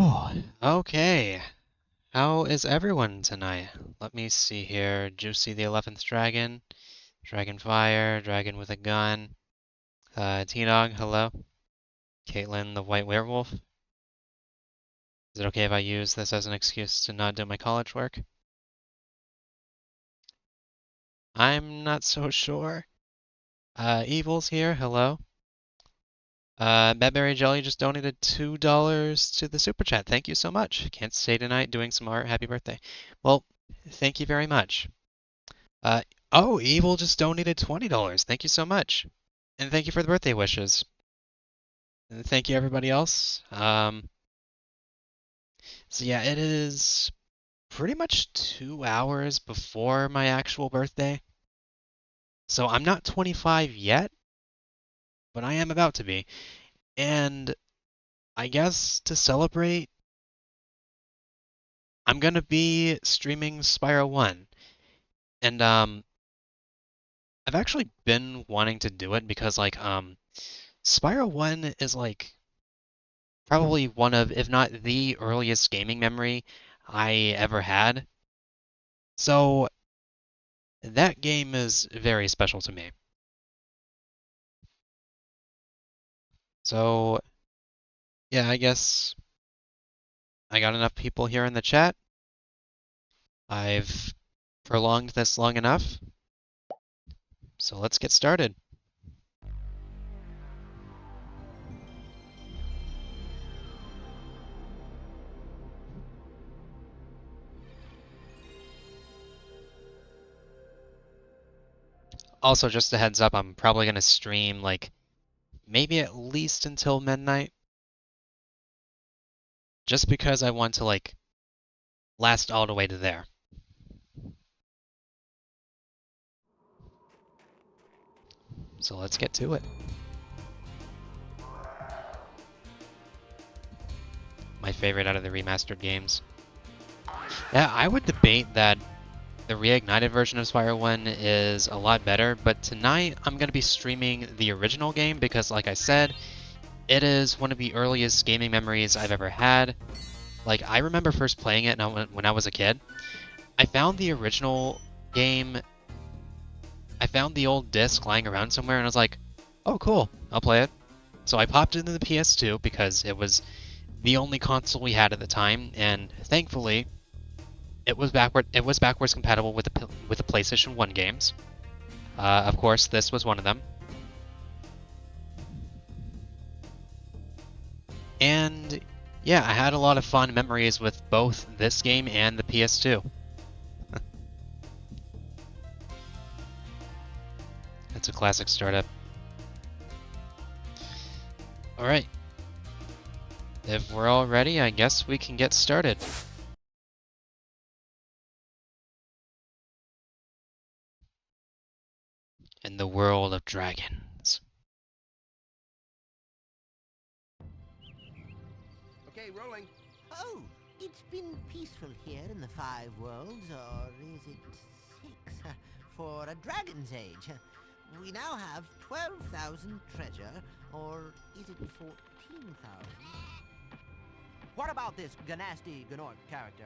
Oh, okay. How is everyone tonight? Let me see here. Juicy the 11th Dragon, Dragonfire, Dragon with a Gun, T-Dog, hello. Caitlin the White Werewolf. Is it okay if I use this as an excuse to not do my college work? I'm not so sure. Evil's here, hello. Bedberry Jelly just donated $2 to the Super Chat. Thank you so much. Can't stay tonight doing some art. Happy birthday. Well, thank you very much. Uh, oh, Evil just donated $20. Thank you so much. And thank you for the birthday wishes. And thank you, everybody else. So yeah, it is pretty much 2 hours before my actual birthday. So I'm not 25 yet, but I am about to be. And I guess to celebrate, I'm gonna be streaming Spyro 1. And I've actually been wanting to do it because Spyro 1 is like probably one of, if not the earliest gaming memory I ever had. So that game is very special to me. So yeah, I guess I got enough people here in the chat. I've prolonged this long enough. So let's get started. Also, just a heads up, I'm probably going to stream like maybe at least until midnight. Just because I want to like last all the way to there. So let's get to it. My favorite out of the remastered games. Yeah, I would debate that the reignited version of Spyro 1 is a lot better, but tonight I'm going to be streaming the original game because, like I said, it is one of the earliest gaming memories I've ever had. Like, I remember first playing it when I was a kid. I found the original game, I found the old disc lying around somewhere, and I was like, oh, cool, I'll play it. So I popped into the PS2 because it was the only console we had at the time, and thankfully, it was backwards compatible with the PlayStation 1 games. Of course, this was one of them. And yeah, I had a lot of fond memories with both this game and the PS2. It's a classic startup. Alright. If we're all ready, I guess we can get started. In the world of dragons. Okay, rolling. Oh, it's been peaceful here in the Five Worlds, or is it 6? For a dragon's age. We now have 12,000 treasure, or is it 14,000? What about this Ganasty Gnorc character?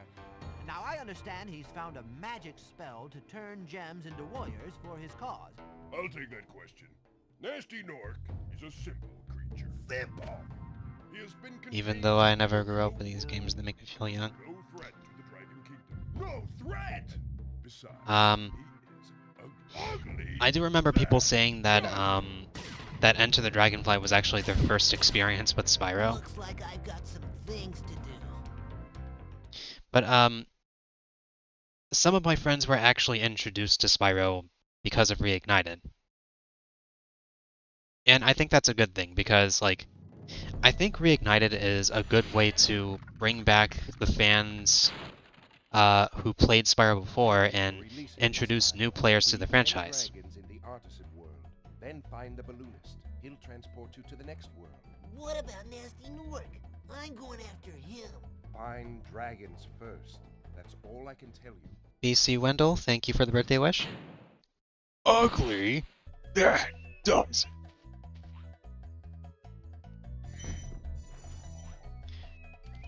Now, I understand he's found a magic spell to turn gems into warriors for his cause. I'll take that question. Nasty Nork is a simple creature. Simple! He has been Even though I never grew up with these games that make me feel young. No threat to the Dragon Kingdom. No threat! Besides, he is ugly. I do remember people saying that that Enter the Dragonfly was actually their first experience with Spyro. Looks like I've got some things to do. But some of my friends were actually introduced to Spyro because of Reignited. And I think that's a good thing because like I think Reignited is a good way to bring back the fans who played Spyro before and introduce new players to the franchise. In the artisan world. Then find the balloonist. He'll transport you to the next world. What about Nasty Nork? I'm going after him. Find dragons first. That's all I can tell you. BC Wendell, thank you for the birthday wish. Ugly? That does.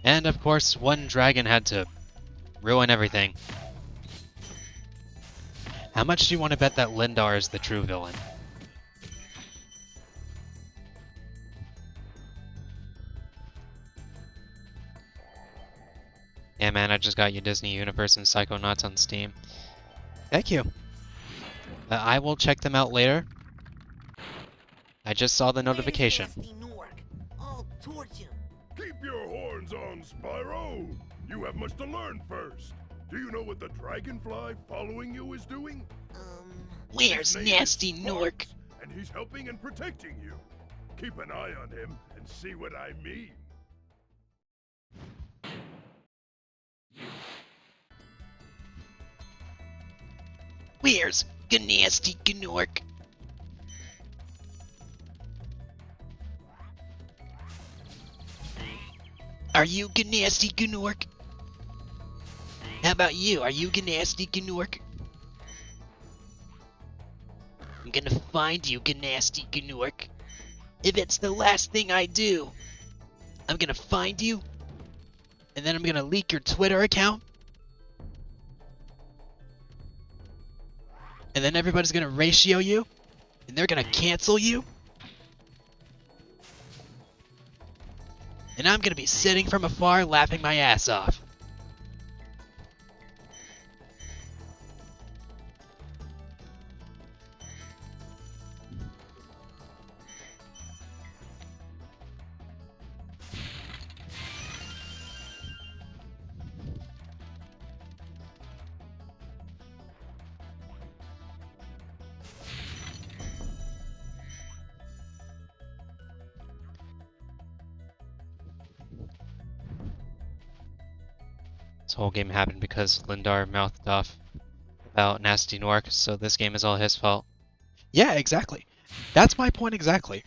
And of course, one dragon had to ruin everything. How much do you want to bet that Lindar is the true villain? Yeah, man, I just got you Disney Universe and Psychonauts on Steam. Thank you. I will check them out later. I just saw the notification. I'll torch him. Keep your horns on, Spyro! You have much to learn first. Do you know what the dragonfly following you is doing? Where's His name is Nasty Nork? Sparks, and he's helping and protecting you. Keep an eye on him and see what I mean. Where's Nasty Nork? Are you Nasty Nork? How about you? Are you Nasty Nork? I'm gonna find you, Nasty Nork. If it's the last thing I do, I'm gonna find you, and then I'm gonna leak your Twitter account, and then everybody's gonna ratio you, and they're gonna cancel you, and I'm gonna be sitting from afar laughing my ass off. This whole game happened because Lindar mouthed off about Nasty Nork, so this game is all his fault. Yeah, exactly. That's my point exactly.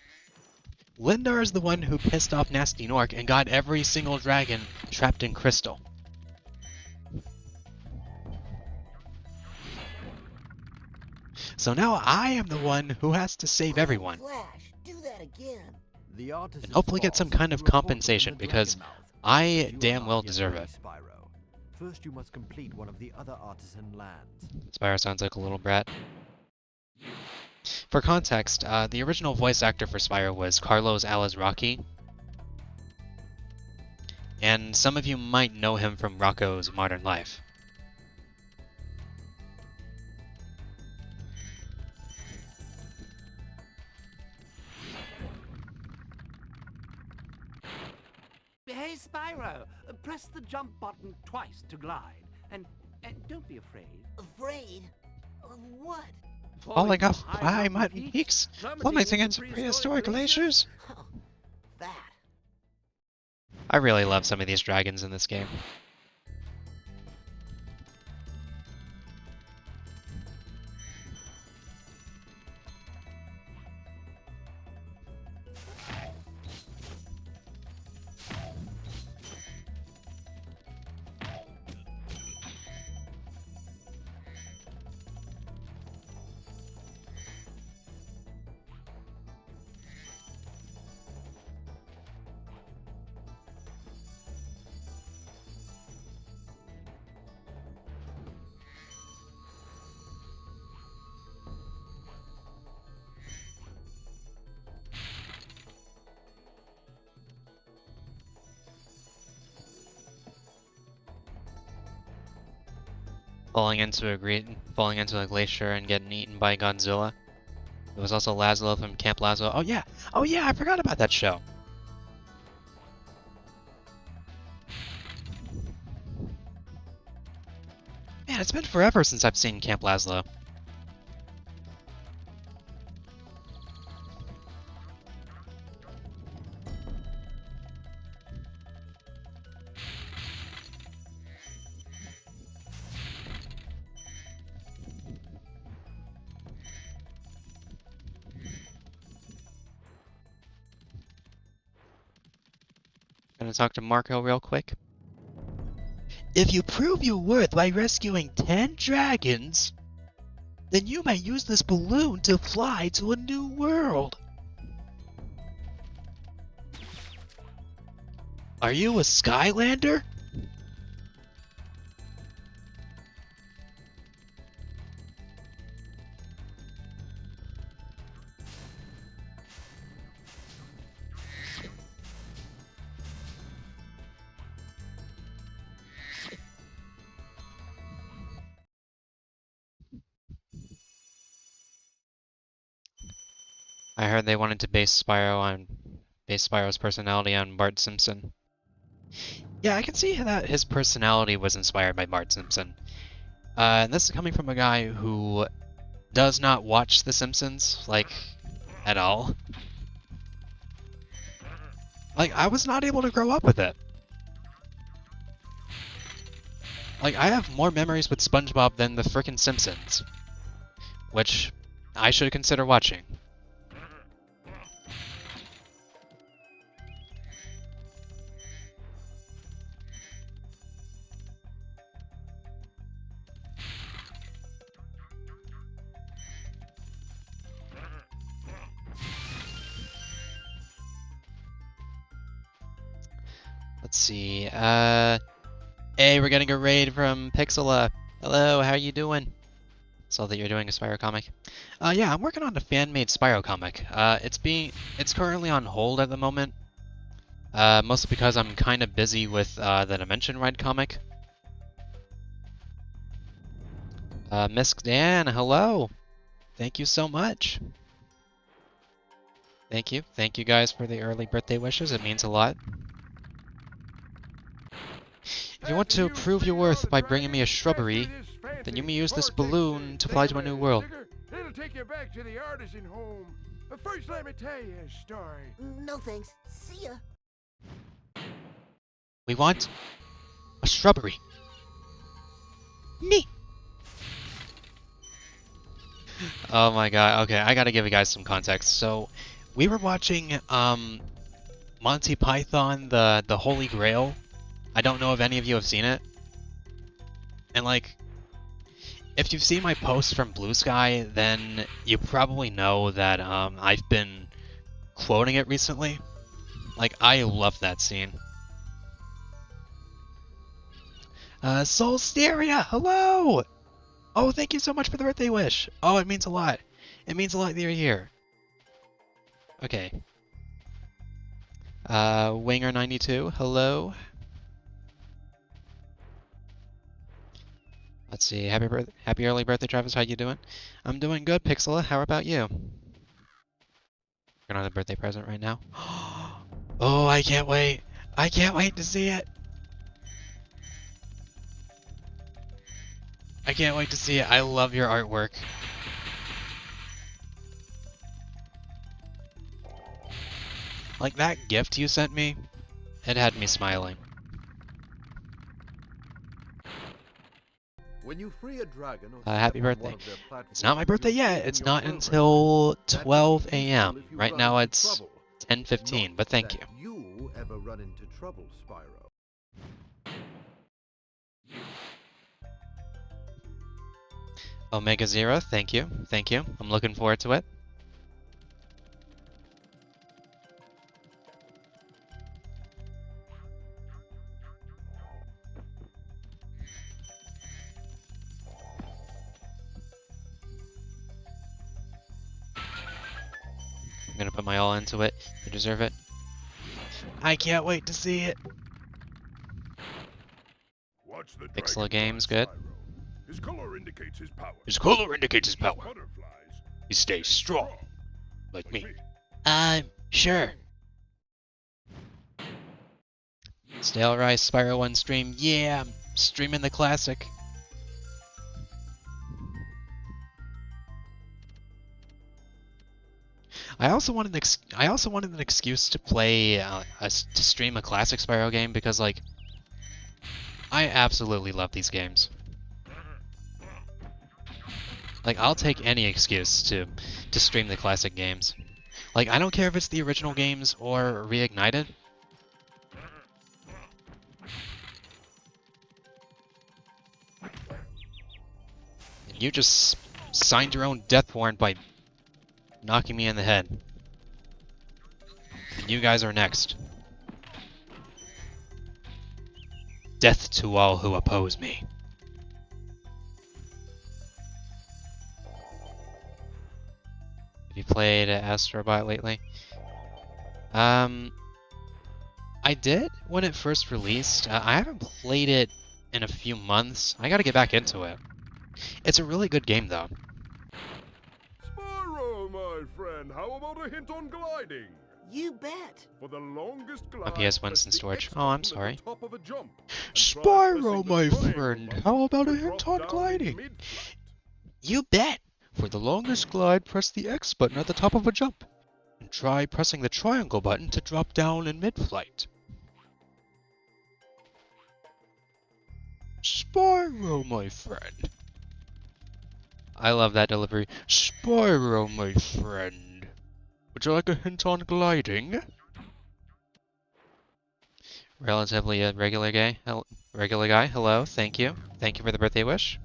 Lindar is the one who pissed off Nasty Nork and got every single dragon trapped in crystal. So now I am the one who has to save everyone. Flash, do that again. The artisan's And hopefully get some boss kind of reported compensation, in the because Dragon Mouth. I You damn are well yet deserve ready, it. Spyro. First, you must complete one of the other artisan lands. Spyro sounds like a little brat. For context, the original voice actor for Spyro was Carlos Alazraqui. And some of you might know him from Rocco's Modern Life. Hey, Spyro, press the jump button twice to glide. And don't be afraid. Afraid? Of what? Falling off from high mountain peaks, plummeting into prehistoric glaciers. Oh, that. I really love some of these dragons in this game. Falling into a glacier and getting eaten by Godzilla. There was also Laszlo from Camp Laszlo. Oh yeah, I forgot about that show. Man, it's been forever since I've seen Camp Laszlo. Gonna talk to Marco real quick. If you prove your worth by rescuing 10 dragons, then you may use this balloon to fly to a new world. Are you a Skylander? I heard they wanted to base Spyro's personality on Bart Simpson. Yeah, I can see that his personality was inspired by Bart Simpson. And this is coming from a guy who does not watch The Simpsons, like, at all. Like, I was not able to grow up with it. Like, I have more memories with SpongeBob than the frickin' Simpsons. Which I should consider watching. Let's see, hey, we're getting a raid from Pixela. Hello, how are you doing? Saw that you're doing a Spyro comic. Yeah, I'm working on a fan-made Spyro comic. It's currently on hold at the moment. Mostly because I'm kind of busy with the Dimension Ride comic. Miss Dan, hello. Thank you so much. Thank you. Thank you guys for the early birthday wishes. It means a lot. If you want to prove your worth by bringing me a shrubbery, then you may use this balloon to fly to a new world. It'll take you back to the artisan home. But first, let me tell you a story. No thanks. See ya. We want a shrubbery. Me. Oh my god. Okay, I gotta give you guys some context. So, we were watching Monty Python, the Holy Grail. I don't know if any of you have seen it. And like, if you've seen my posts from Blue Sky, then you probably know that I've been quoting it recently. Like, I love that scene. Solsteria, hello! Oh, thank you so much for the birthday wish. Oh, it means a lot. It means a lot that you're here. Okay. Winger92, hello. Let's see. Happy early birthday, Travis. How you doing? I'm doing good, Pixela. How about you? Working on a birthday present right now. Oh, I can't wait. I can't wait to see it. I can't wait to see it. I love your artwork. Like that gift you sent me, it had me smiling. When you free a dragon or Happy step on birthday. one of their platforms, It's not my birthday you yet. begin It's your not progress. until That 12 would be useful a.m. if you Right run now into it's trouble. 10:15, but thank you. Not that you ever run into trouble, Spyro. Omega Zero, thank you. Thank you. I'm looking forward to it. I'm gonna put my all into it. You deserve it. I can't wait to see it. Watch the Pixela dragonfly, Games, good. Spyro. His color indicates his power. His color indicates his His power. butterflies He stays strong, like like me. me. Sure. Stale Rice Spyro 1 stream. Yeah, I'm streaming the classic. I also wanted an excuse to play to stream a classic Spyro game because like I absolutely love these games. Like I'll take any excuse to stream the classic games. Like I don't care if it's the original games or reignited. You just signed your own death warrant by knocking me in the head. And you guys are next. Death to all who oppose me. Have you played Astrobot lately? I did when it first released. I haven't played it in a few months. I gotta get back into it. It's a really good game, though. Spyro, my friend, how about a hint on gliding? You bet. For the longest glide, PS1's press in the storage. X Oh, I'm button at the sorry. top of a jump, and try Spyro, pressing the my triangle friend, button how about a to hint drop on down in gliding? mid-flight. You bet! For the longest glide, press the X button at the top of a jump. And try pressing the triangle button to drop down in mid-flight. Spyro, my friend. I love that delivery. Spyro, my friend. Would you like a hint on gliding? Relatively a regular guy. Regular guy, hello, thank you. Thank you for the birthday wish.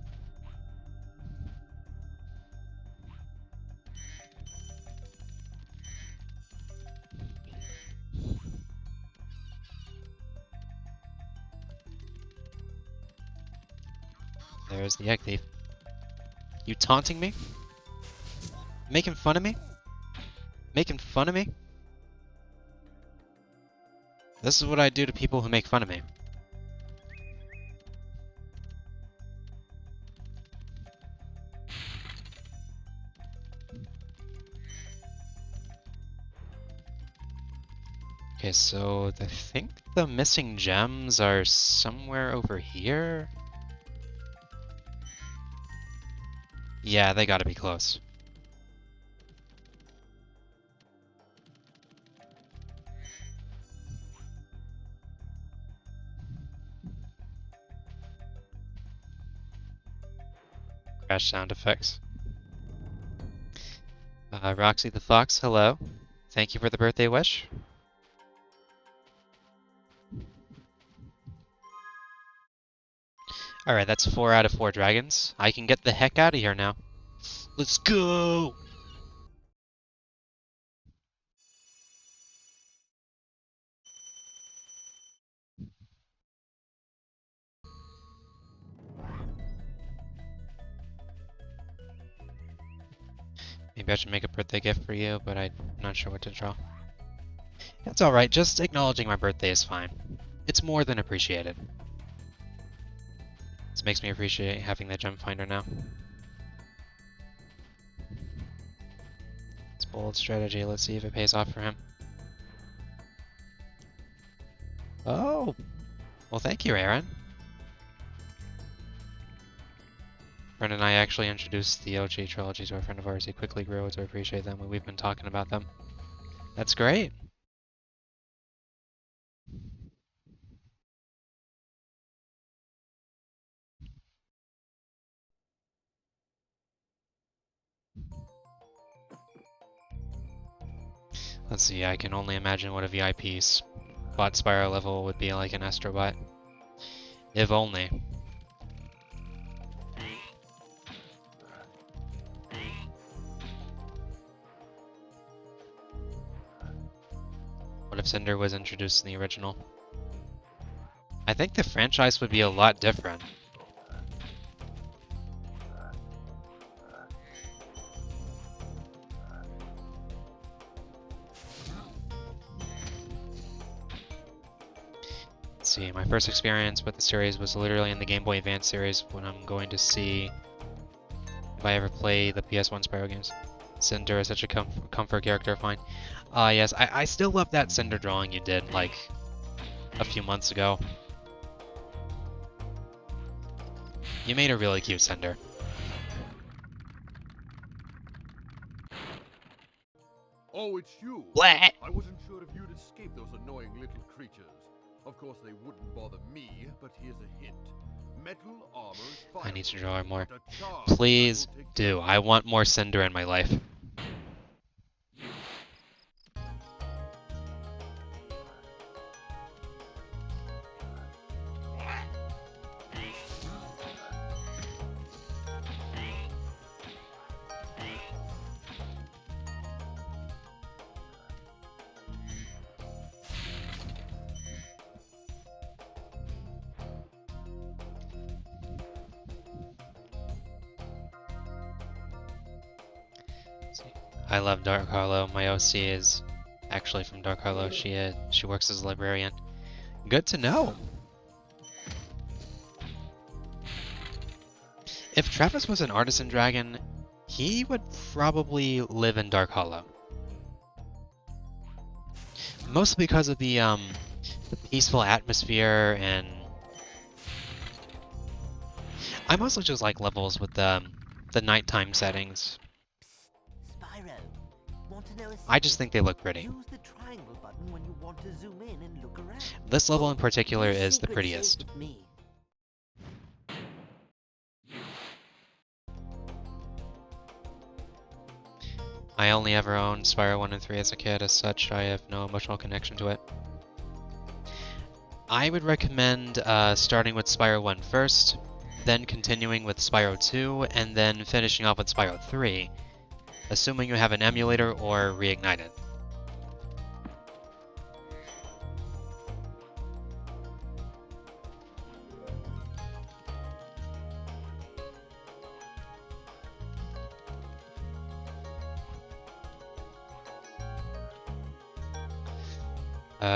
There's the egg thief. You taunting me? Making fun of me? Making fun of me? This is what I do to people who make fun of me. Okay, so I think the missing gems are somewhere over here. Yeah, they gotta be close. Crash sound effects. Roxy the Fox, hello. Thank you for the birthday wish. Alright, that's 4 out of 4 dragons. I can get the heck out of here now. Let's go! Maybe I should make a birthday gift for you, but I'm not sure what to draw. It's alright, just acknowledging my birthday is fine. It's more than appreciated. This makes me appreciate having the gem finder now. It's bold strategy, let's see if it pays off for him. Oh! Well, thank you, Aaron. Friend and I actually introduced the OG trilogy to a friend of ours. He quickly grew to appreciate them, and we've been talking about them. That's great! Let's see, I can only imagine what a VIP bot Spyro level would be like in Astrobot. If only. What if Cinder was introduced in the original? I think the franchise would be a lot different. Let's see, my first experience with the series was literally in the Game Boy Advance series when I'm going to see if I ever play the PS1 Spyro games. Cinder is such a comfort character of mine. Yes, I still love that Cinder drawing you did, like, a few months ago. You made a really cute Cinder. Oh, it's you. Blah! I wasn't sure if you'd escape those annoying little creatures. Of course, they wouldn't bother me, but here's a hint. Metal armor's fire. I need to draw more. but a charge Please that will take do. I want more Cinder in my life. I love Dark Hollow. My OC is actually from Dark Hollow. She works as a librarian. Good to know. If Travis was an artisan dragon, he would probably live in Dark Hollow. Mostly because of the peaceful atmosphere, and I mostly just like levels with the nighttime settings. Spyro, want to know a I just secret? think they look pretty. Use the triangle button when you want to zoom in and look around. This level in particular Your is the secret's safe prettiest. with me. I only ever owned Spyro 1 and 3 as a kid, as such I have no emotional connection to it. I would recommend starting with Spyro 1 first, then continuing with Spyro 2, and then finishing off with Spyro 3, assuming you have an emulator or Reignited.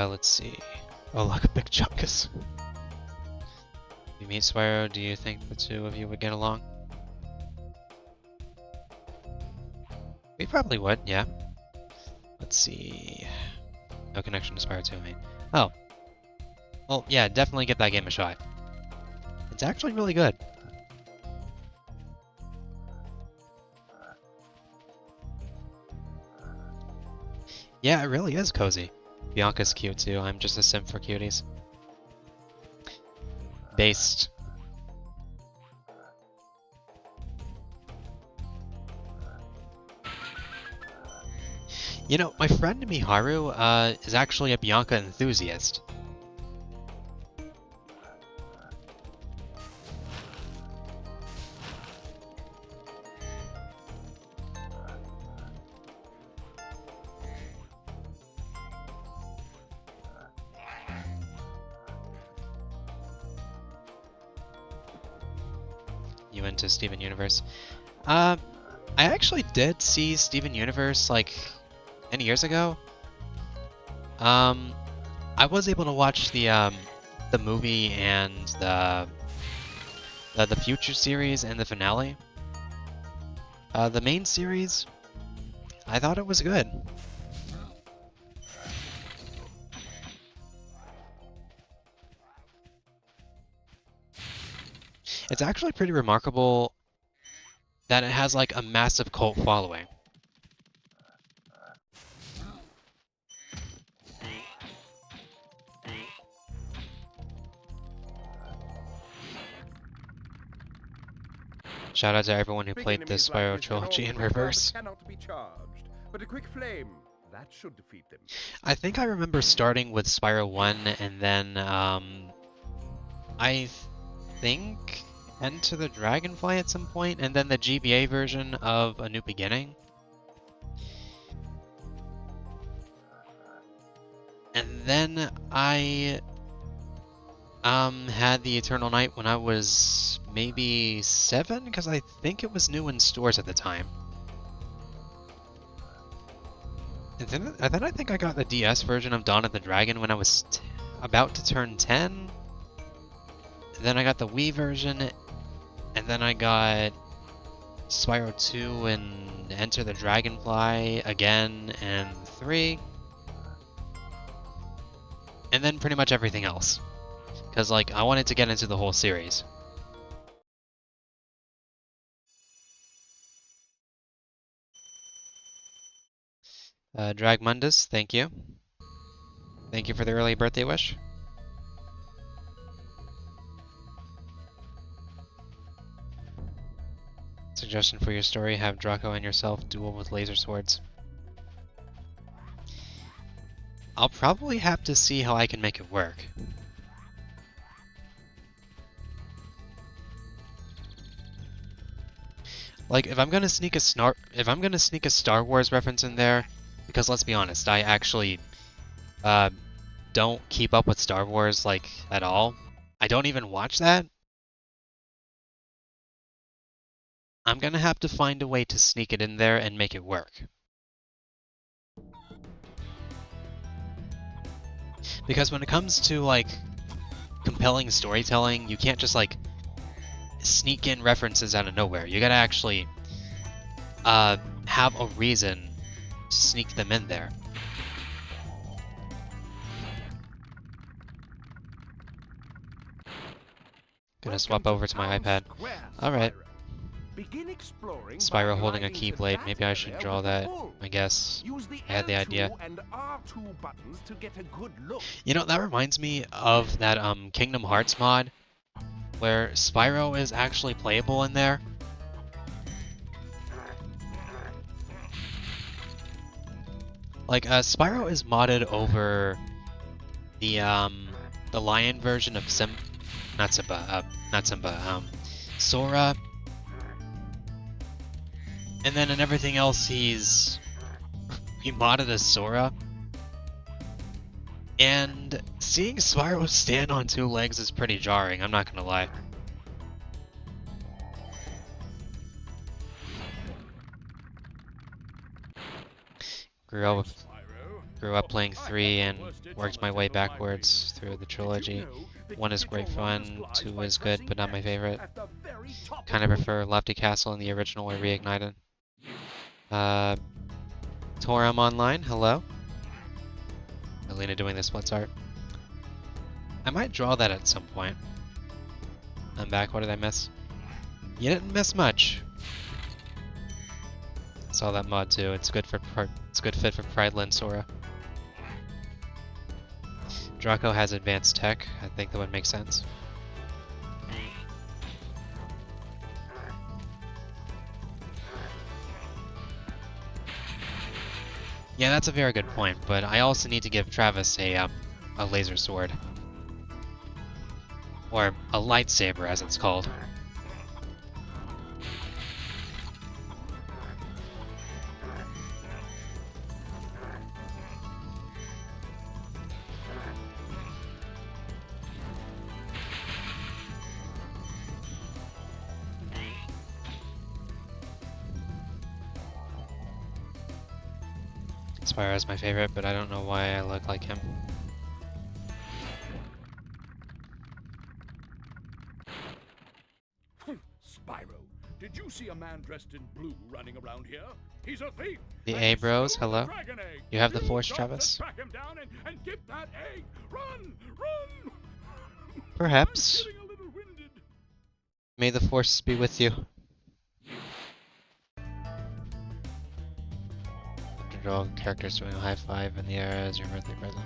Let's see. Oh, look, a big Chunkus. If you meet Spyro, do you think the two of you would get along? We probably would, yeah. Let's see. No connection to Spyro 2, mate. Oh. Well, yeah, definitely give that game a shot. It's actually really good. Yeah, it really is cozy. Bianca's cute too. I'm just a simp for cuties. Based. You know, my friend Miharu is actually a Bianca enthusiast. You into Steven Universe? I actually did see Steven Universe like many years ago. I was able to watch the movie and the future series and the finale. The main series, I thought it was good. It's actually pretty remarkable that it has like a massive cult following. Shout out to everyone who Big played the enemies like Spyro this can trilogy in always recover, reverse. Cannot be charged, but a quick flame that should defeat them. I think I remember starting with Spyro 1 and then I think Enter the Dragonfly at some point, and then the GBA version of A New Beginning. And then I had the Eternal Night when I was maybe 7, because I think it was new in stores at the time. And then I think I got the DS version of Dawn of the Dragon when I was about to turn 10. And then I got the Wii version, and then I got Spyro 2 and Enter the Dragonfly again, and 3. And then pretty much everything else. Because, like, I wanted to get into the whole series. Dragmundus, thank you. Thank you for the early birthday wish. Suggestion for your story, have Draco and yourself duel with laser swords. I'll probably have to see how I can make it work. Like, if I'm gonna sneak a Star Wars reference in there, because let's be honest, I actually don't keep up with Star Wars like at all. I don't even watch that. I'm gonna have to find a way to sneak it in there and make it work. Because when it comes to, like, compelling storytelling, you can't just, like, sneak in references out of nowhere. You gotta actually have a reason to sneak them in there. Gonna swap over to my iPad. Alright. Begin exploring Spyro by holding a gliding to Keyblade. that Maybe I should area draw with the that, bull. I guess. Use the I had the L2 idea. and R2 buttons to get a good look. You know, that reminds me of that Kingdom Hearts mod, where Spyro is actually playable in there. Like, Spyro is modded over the lion version of Sora. And then in everything else, he modded as Sora. And seeing Spyro stand on two legs is pretty jarring, I'm not gonna lie. Grew up playing 3 and worked my way backwards through the trilogy. 1 is great fun, 2 is good, but not my favorite. Kind of prefer Lofty Castle and the original or Reignited. Torum Online, hello. Alina doing the splits art. I might draw that at some point. I'm back, what did I miss? You didn't miss much. Saw that mod too. It's good for fit for Prideland Sora. Draco has advanced tech. I think that would make sense. Yeah, that's a very good point, but I also need to give Travis a laser sword. Or a lightsaber, as it's called. Spyro is my favorite, but I don't know why I look like him. Spyro, did you see a man dressed in blue running around here? He's a thief. The and A he bros, stole the hello. dragon egg. You have the Force, got Travis? to track him down and get that egg. Run, run. Perhaps. I'm getting a little winded. May the Force be with you. Draw characters doing a high five in the air as your birthday present.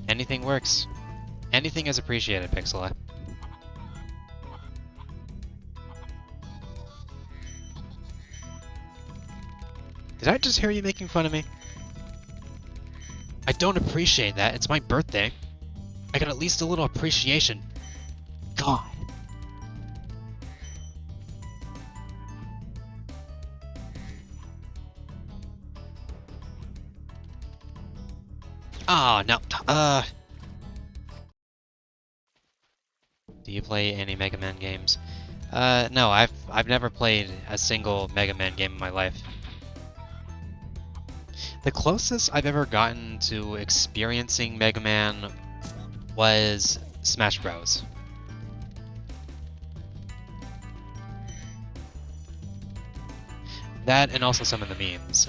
Anything works. Anything is appreciated, Pixela. Did I just hear you making fun of me? I don't appreciate that. It's my birthday. I got at least a little appreciation. God. Oh, no. Do you play any Mega Man games? No, I've never played a single Mega Man game in my life. The closest I've ever gotten to experiencing Mega Man was Smash Bros. That and also some of the memes.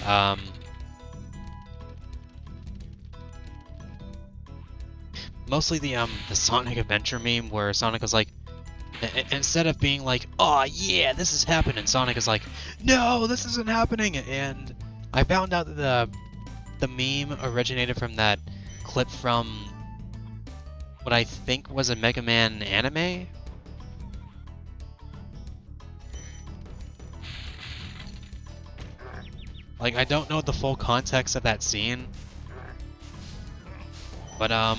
Mostly the Sonic Adventure meme where Sonic was like, instead of being like, "Oh yeah, this is happening," Sonic is like, "No, this isn't happening." And I found out that the meme originated from that clip from what I think was a Mega Man anime. Like, I don't know the full context of that scene, but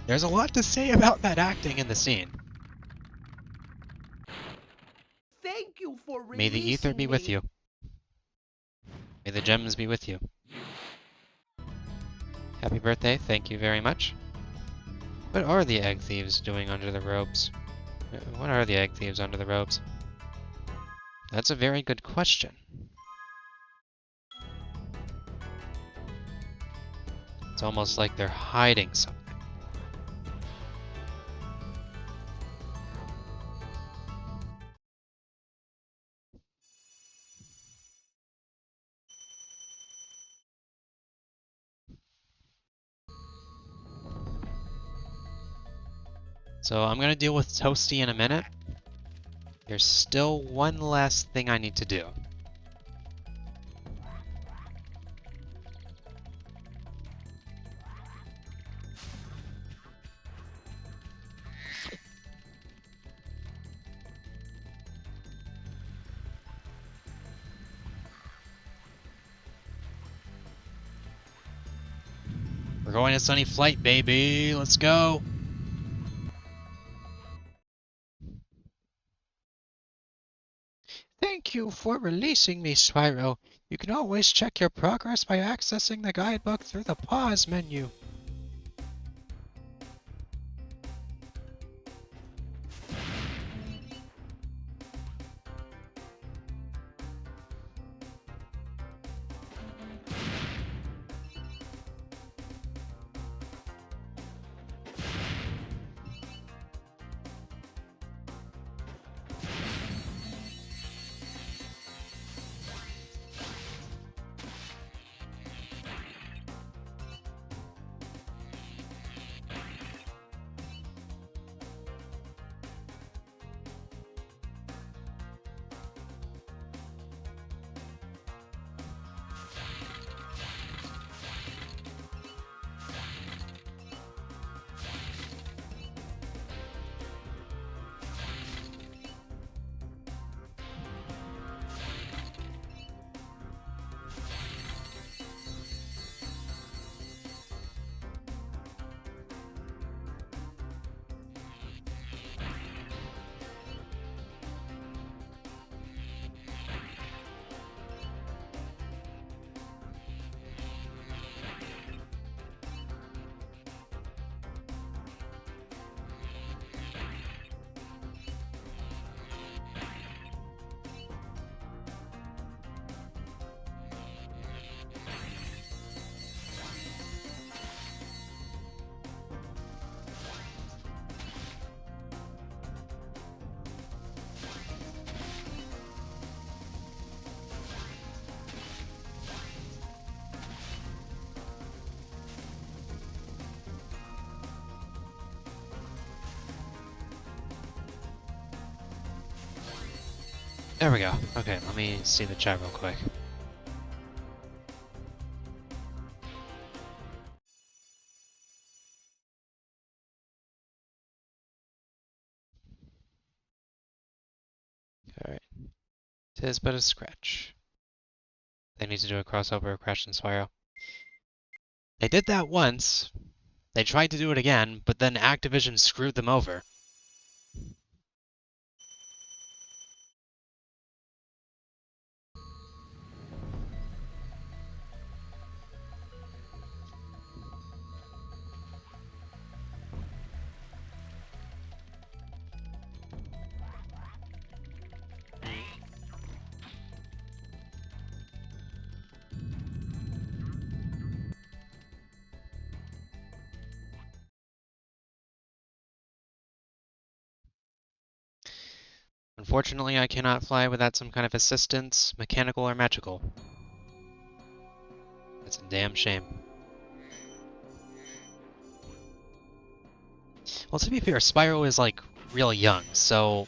there's a lot to say about that acting in the scene. Thank you for May the ether be with you. May the gems be with you. Happy birthday, thank you very much. What are the egg thieves doing under the robes? What are the egg thieves under the robes? That's a very good question. It's almost like they're hiding something. So I'm gonna deal with Toasty in a minute. There's still one last thing I need to do. We're going to Sunny Flight, baby! Let's go! Thank you for releasing me, Spyro. You can always check your progress by accessing the guidebook through the pause menu. There we go. Okay, let me see the chat real quick. Alright. Tis but a scratch. They need to do a crossover of Crash and Spyro. They did that once. They tried to do it again, but then Activision screwed them over. Unfortunately, I cannot fly without some kind of assistance, mechanical or magical. That's a damn shame. Well, to be fair, Spyro is, like, real young, so...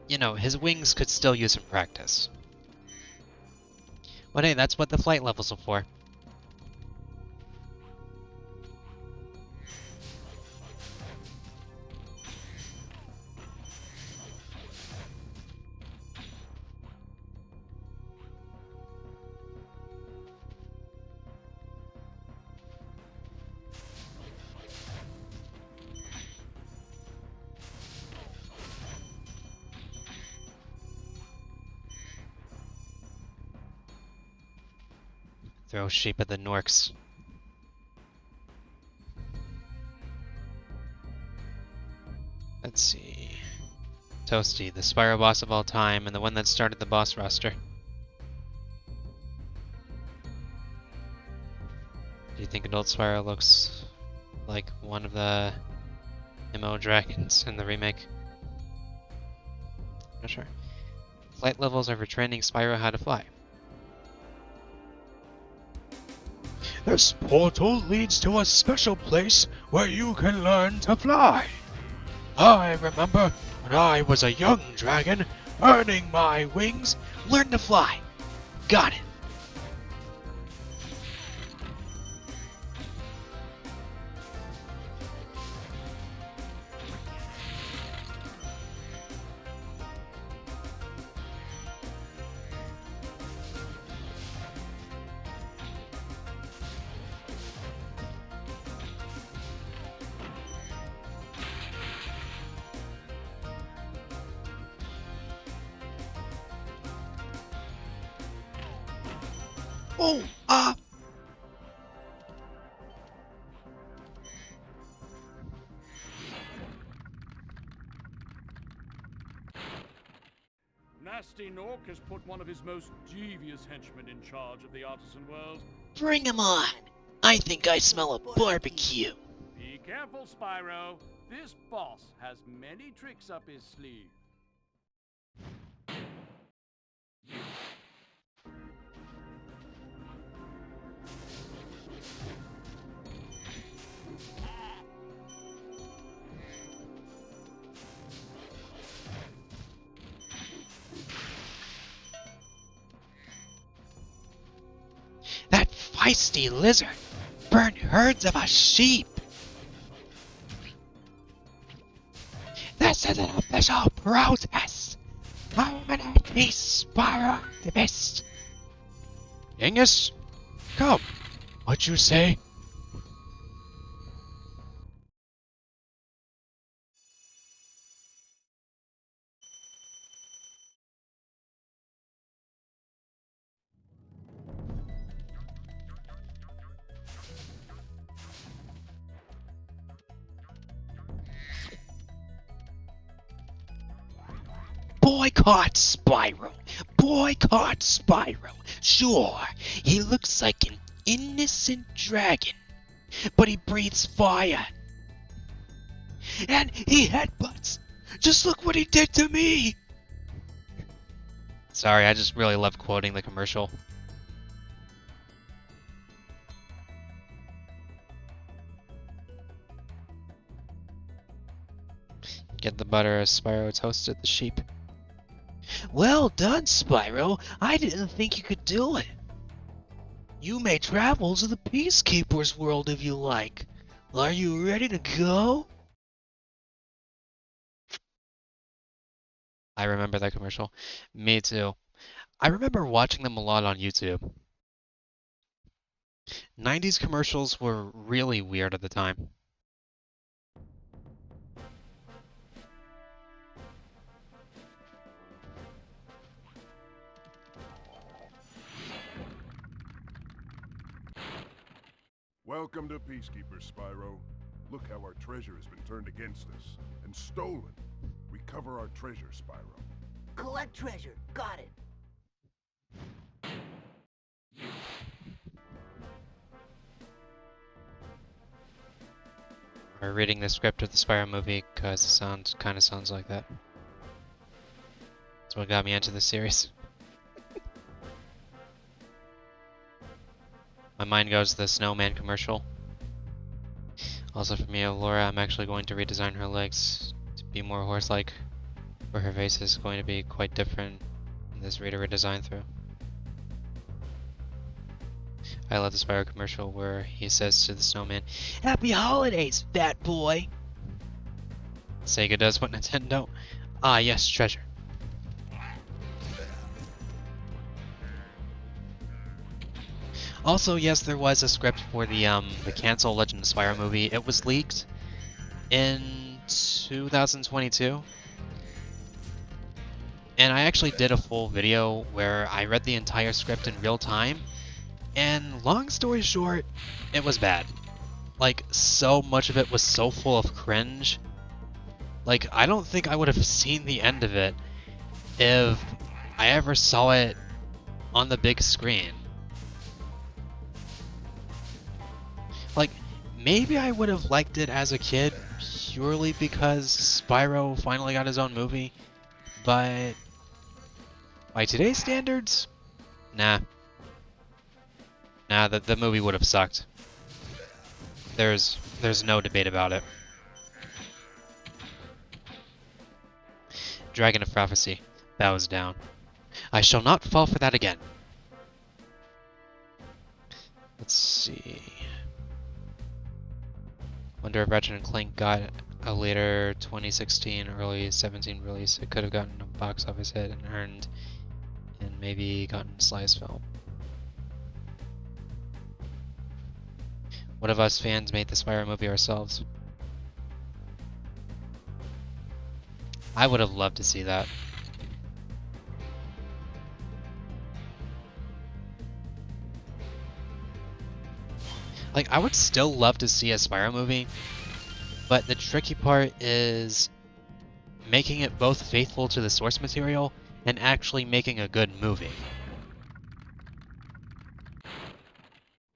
You know, his wings could still use some practice. But hey, that's what the flight levels are for. Throw sheep at the Norks. Let's see. Toasty, the Spyro boss of all time, and the one that started the boss roster. think Adult Spyro looks like one of the MO dragons in the remake? Not sure. Flight levels are for training Spyro how to fly. This portal leads to a special place where you can learn to fly. I remember when I was a young dragon, earning my wings. Learn to fly. Got it. Oh, Nasty Nork has put one of his most devious henchmen in charge of the artisan world. Bring him on! I think I smell a barbecue. Be careful, Spyro. This boss has many tricks up his sleeve. That feisty lizard burned herds of a sheep. This is an official protest. I'm an anti-Spyro activist. Angus, come. What'd you say? Boycott Spyro! Boycott Spyro! Sure, he looks like an innocent dragon, but he breathes fire. And he headbutts! Just look what he did to me! Sorry, I just really love quoting the commercial. Get the butter as Spyro toasted the sheep. Well done, Spyro. I didn't think you could do it. You may travel to the Peacekeeper's world if you like. Are you ready to go? I remember that commercial. Me too. I remember watching them a lot on YouTube. 90s commercials were really weird at the time. Welcome to Peacekeepers, Spyro. Look how our treasure has been turned against us and stolen. Recover our treasure, Spyro. Collect treasure. Got it. We're reading the script of the Spyro movie because it kind of sounds like that. That's what got me into the series. My mind goes to the Snowman commercial. Also for me, Laura, I'm actually going to redesign her legs to be more horse-like, where her face is going to be quite different in this redesign through. I love the Spyro commercial where he says to the snowman, Happy holidays, fat boy. Sega does what Nintendo. Ah, yes, treasure. Also, yes, there was a script for the Cancel Legend of Spyro movie. It was leaked in 2022. And I actually did a full video where I read the entire script in real time. And long story short, it was bad. Like, so much of it was so full of cringe. Like, I don't think I would have seen the end of it if I ever saw it on the big screen. maybe I would have liked it as a kid purely because Spyro finally got his own movie, but by today's standards, nah. Nah, the movie would have sucked. There's no debate about it. Dragon of Prophecy bows down. I shall not fall for that again. Let's see. Wonder if Ratchet and Clank got a later 2016, early 17 release. It could have gotten a box office hit and earned, and maybe gotten Sly's film. What of us fans made the Spyro movie ourselves? I would have loved to see that. Like, I would still love to see a Spyro movie, but the tricky part is making it both faithful to the source material and actually making a good movie.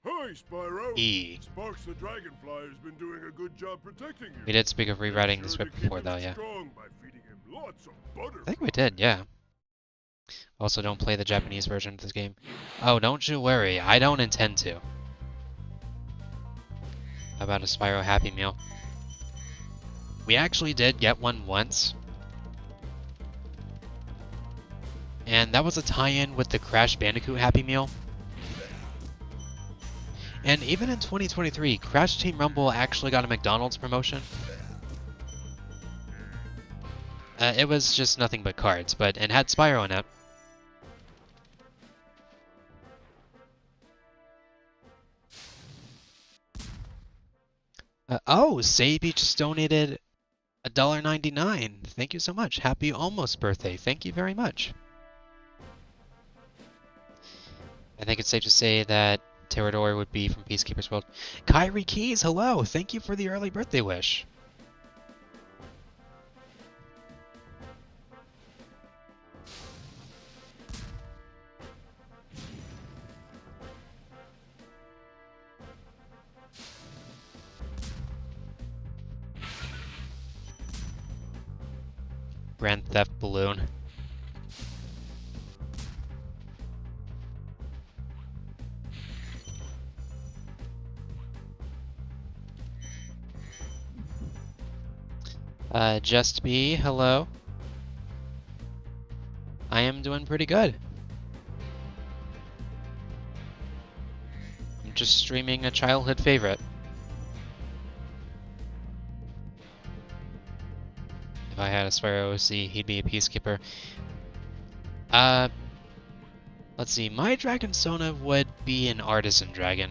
Hi, Spyro! E. Sparks the Dragonfly has been doing a good job protecting you. We did speak of rewriting the Sure to script keep before, him though, yeah. strong by feeding him lots of butter. I think we did, yeah. Also, don't play the Japanese version of this game. Oh, don't you worry, I don't intend to. How about a Spyro Happy Meal? We actually did get one once. And that was a tie-in with the Crash Bandicoot Happy Meal. And even in 2023, Crash Team Rumble actually got a McDonald's promotion. It was just nothing but cards, but it had Spyro in it. Oh, Sabi just donated $1.99. Thank you so much. Happy almost birthday. Thank you very much. I think it's safe to say that Terrador would be from Peacekeeper's World. Kyrie Keys, hello. Thank you for the early birthday wish. Grand Theft Balloon. Just be, hello. I am doing pretty good. I'm just streaming a childhood favorite. If I had a Spyro OC, he'd be a Peacekeeper. Let's see, my Dragon Sona would be an Artisan Dragon.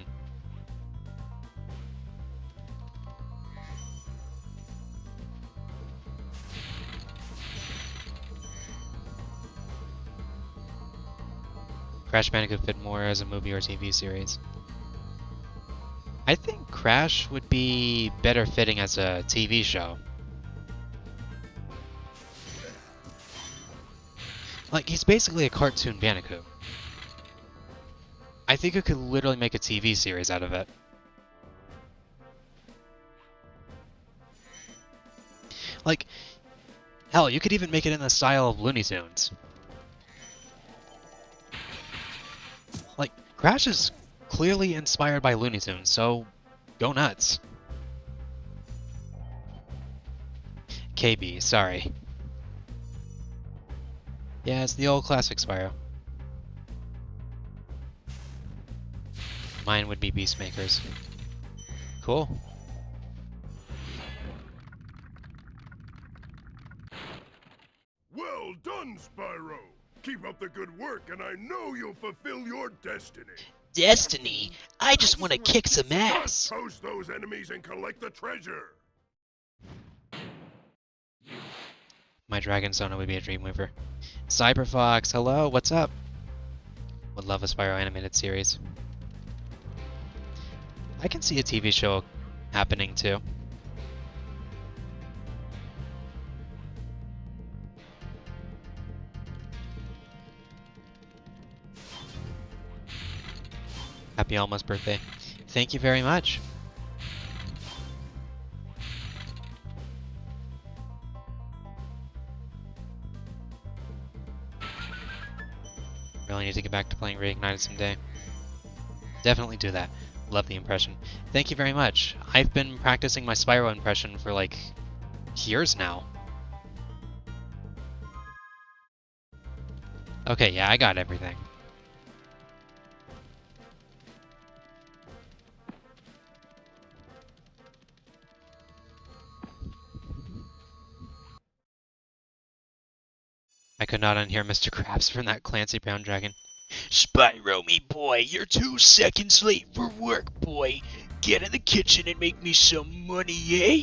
Crash Bandicoot fit more as a movie or TV series. I think Crash would be better fitting as a TV show. Like, he's basically a cartoon Bandicoot. I think you could literally make a TV series out of it. Like, hell, you could even make it in the style of Looney Tunes. Like, Crash is clearly inspired by Looney Tunes, so go nuts. KB, sorry. Yeah, it's the old classic Spyro. Mine would be Beastmakers. Cool. Well done, Spyro! Keep up the good work, and I know you'll fulfill your destiny. Destiny? I just want to kick some ass. Just toast those enemies and collect the treasure. My Dragon Sona would be a Dreamweaver. Cyberfox, hello, what's up? Would love a Spyro animated series. I can see a TV show happening too. Happy almost birthday. Thank you very much. really need to get back to playing Reignited someday. Definitely do that. Love the impression. Thank you very much. I've been practicing my Spyro impression for like years now. Okay, yeah, I got everything. I could not unhear Mr. Krabs from that Clancy Brown Dragon. Spyro, me boy, you're 2 seconds late for work, boy. Get in the kitchen and make me some money, eh?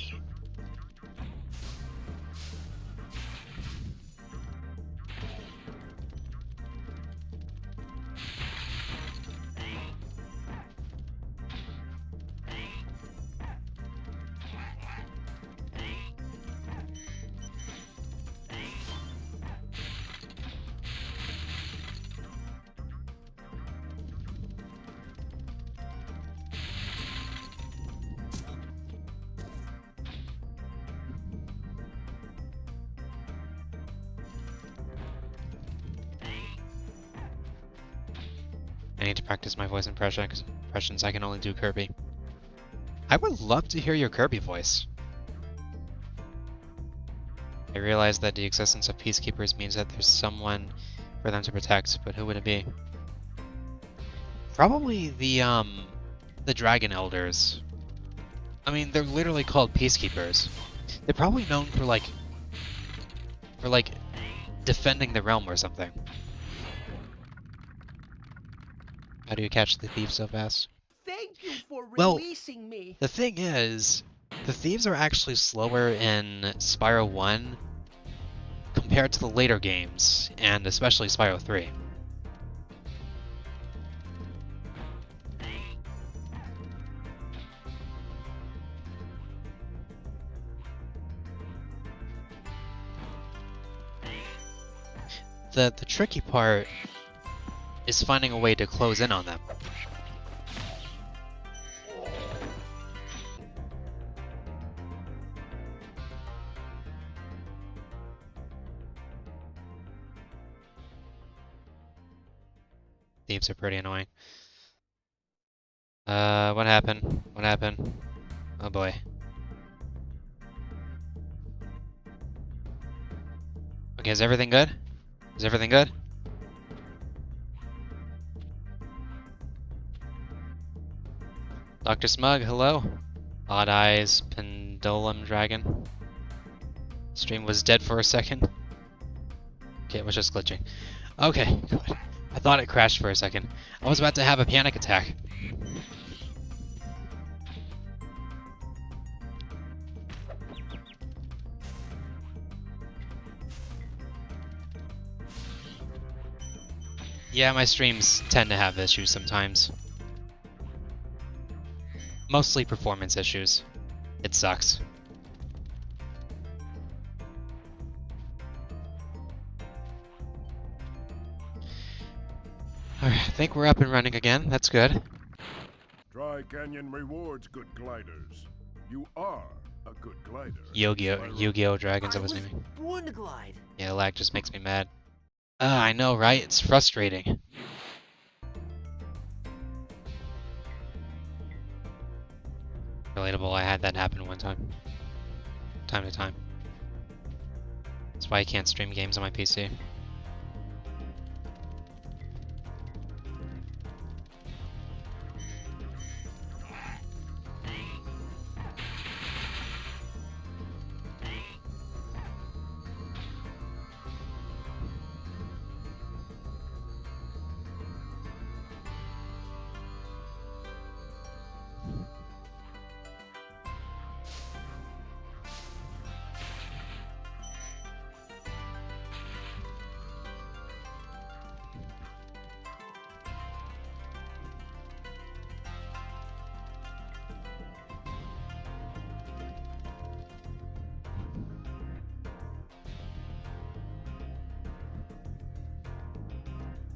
I need to practice my voice impressions. I can only do Kirby. I would love to hear your Kirby voice. I realize that the existence of peacekeepers means that there's someone for them to protect, but who would it be? Probably the Dragon Elders. I mean, they're literally called peacekeepers. They're probably known for like defending the realm or something. How do you catch the thieves so fast? Thank you for Well, releasing me. the thing is, the thieves are actually slower in Spyro 1 compared to the later games, and especially Spyro 3. The tricky part is finding a way to close in on them. Thieves are pretty annoying. What happened? What happened? Oh boy. Okay, is everything good? Is everything good? Dr. Smug, hello. Odd Eyes, Pendulum Dragon. Stream was dead for a second. Okay, it was just glitching. Okay, good. I thought it crashed for a second. I was about to have a panic attack. Yeah, my streams tend to have issues sometimes. Mostly performance issues. It sucks. Alright, I think we're up and running again. That's good. Dry Canyon rewards good gliders. You are a good glider. Yu-Gi-Oh! Dragons, I was naming. Born to glide. Yeah, lag just makes me mad. I know, right? It's frustrating. Relatable, I had that happen one time. Time to time. That's why I can't stream games on my PC.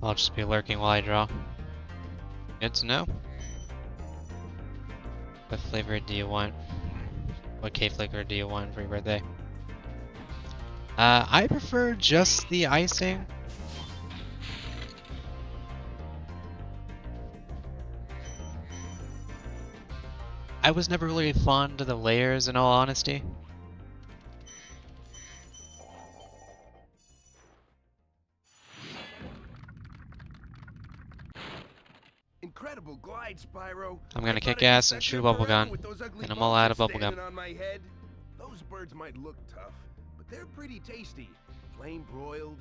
I'll just be lurking while I draw. Good to know. What flavor do you want? What cake flavor do you want for your birthday? I prefer just the icing. I was never really fond of the layers, in all honesty. Incredible glide, Spyro. I'm gonna I kick thought I'd be ass stuck and chew here bubblegum, forever with those ugly and I'm all out of vultures bubblegum. standing on my head. Those birds might look tough, but they're pretty tasty. Flame broiled,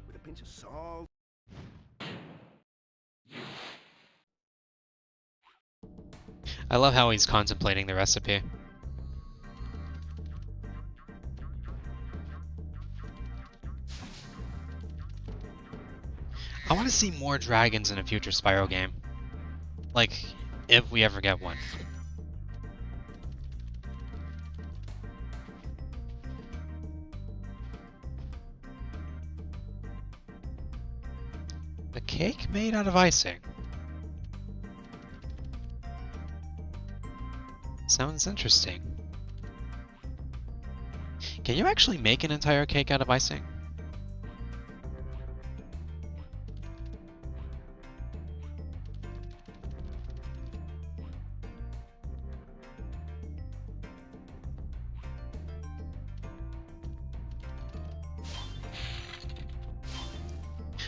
with a pinch of salt. I love how he's contemplating the recipe. I want to see more dragons in a future Spyro game. Like, if we ever get one. A cake made out of icing. Sounds interesting. Can you actually make an entire cake out of icing?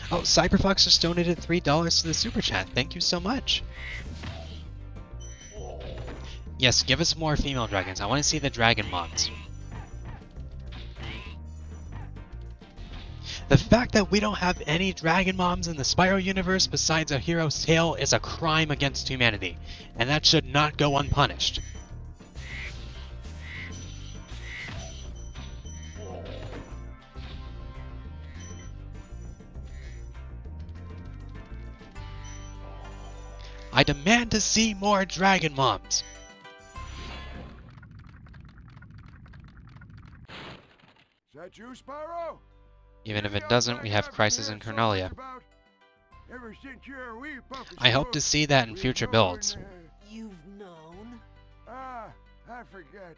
Oh, Cyberfox just donated $3 to the Super Chat. Thank you so much. Yes, give us more female dragons. I want to see the dragon mods. The fact that we don't have any dragon moms in the Spyro universe besides A Hero's Tale is a crime against humanity, and that should not go unpunished. I demand to see more dragon moms. Is that you, Spyro? Even if it doesn't, we have Crisis in Cornelia. Ever since you're a wee puppy I hope to see that in future builds. You've known? Ah, I forget.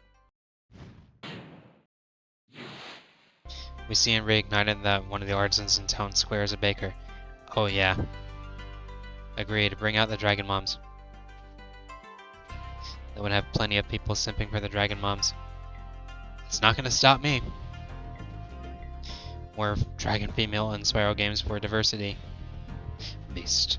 We see in Reignited that one of the artisans in town square is a baker. Oh yeah. Agreed, bring out the dragon moms. That would have plenty of people simping for the dragon moms. It's not gonna stop me. More dragon female in Spyro games for diversity. Beast.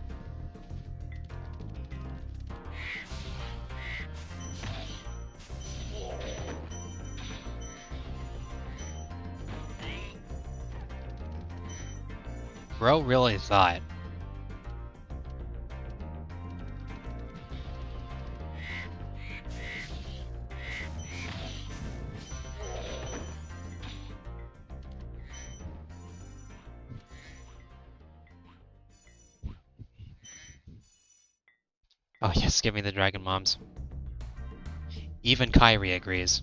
Bro really thought. Oh yes, give me the dragon moms. Even Kyrie agrees.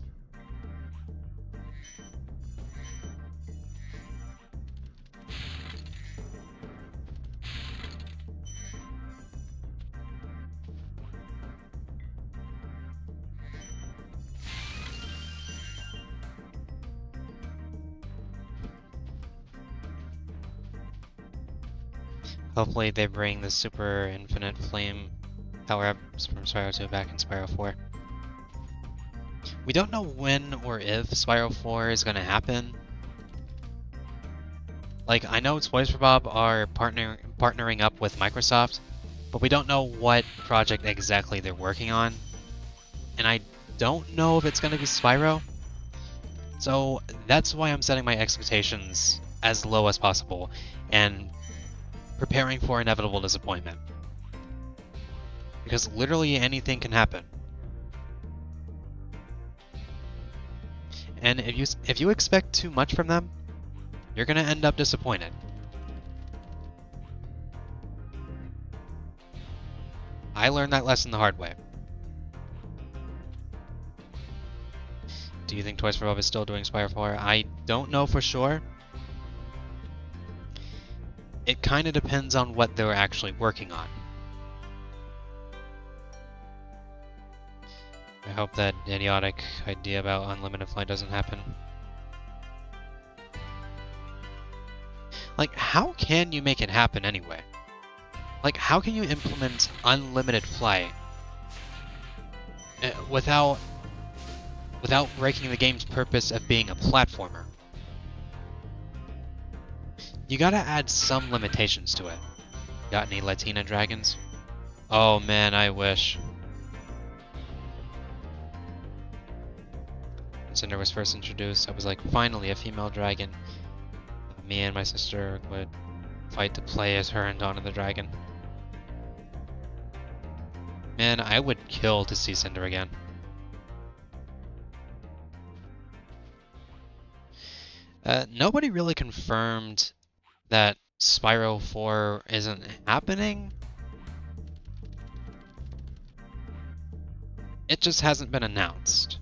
Hopefully they bring the super infinite flame power-ups from Spyro 2 back in Spyro 4. We don't know when or if Spyro 4 is going to happen. Like, I know Toys for Bob are partnering up with Microsoft, but we don't know what project exactly they're working on. And I don't know if it's going to be Spyro. So that's why I'm setting my expectations as low as possible and preparing for inevitable disappointment. Because literally anything can happen. And if you expect too much from them, you're gonna end up disappointed. I learned that lesson the hard way. Do you think Toys for Bob is still doing Spyro 4? I don't know for sure. It kind of depends on what they're actually working on. I hope that idiotic idea about unlimited flight doesn't happen. Like, how can you make it happen anyway? Like, how can you implement unlimited flight without breaking the game's purpose of being a platformer. You gotta add some limitations to it. Got any Latina dragons? Oh man, I wish. When Cinder was first introduced, I was like, finally a female dragon. Me and my sister would fight to play as her and Dawn of the Dragon. Man, I would kill to see Cinder again. Nobody really confirmed that Spyro 4 isn't happening. It just hasn't been announced.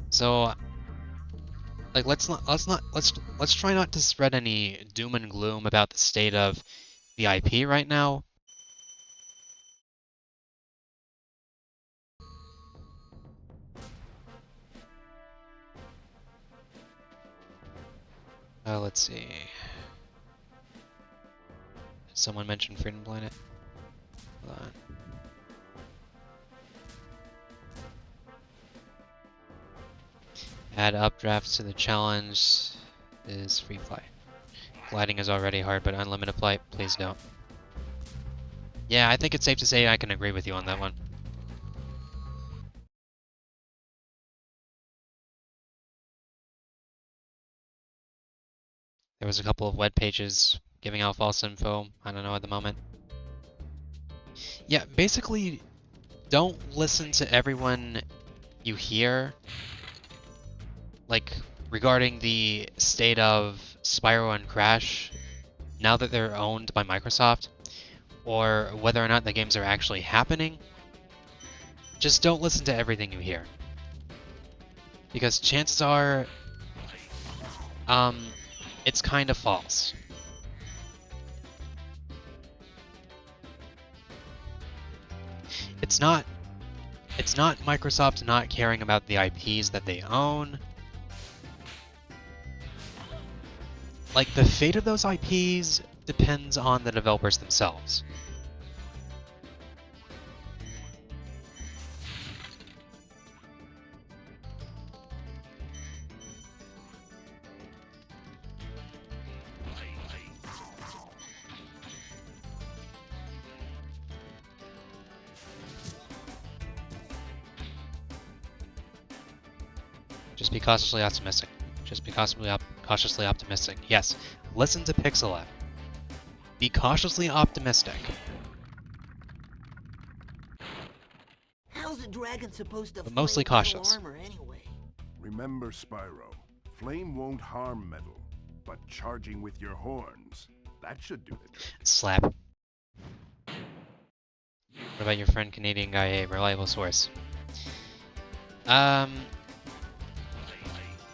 So, like, let's try not to spread any doom and gloom about the state of the IP right now. Let's see. Did someone mention Freedom Planet? Hold on. Add updrafts to the challenge is free fly. Gliding is already hard, but unlimited flight, please don't. Yeah, I think it's safe to say I can agree with you on that one. There was a couple of web pages giving out false info. I don't know at the moment. Yeah, basically, don't listen to everyone you hear, like, regarding the state of Spyro and Crash now that they're owned by Microsoft, or whether or not the games are actually happening. Just don't listen to everything you hear. Because chances are, it's kind of false. It's not Microsoft not caring about the IPs that they own. Like, the fate of those IPs depends on the developers themselves. Just be cautiously optimistic. Just be cautiously optimistic. Yes, listen to Pixelab. Be cautiously optimistic. How's a dragon supposed to But mostly flame cautious. armor anyway? Remember, Spyro, flame won't harm metal, but charging with your horns, that should do the trick. Slap. What about your friend Canadian guy, a reliable source?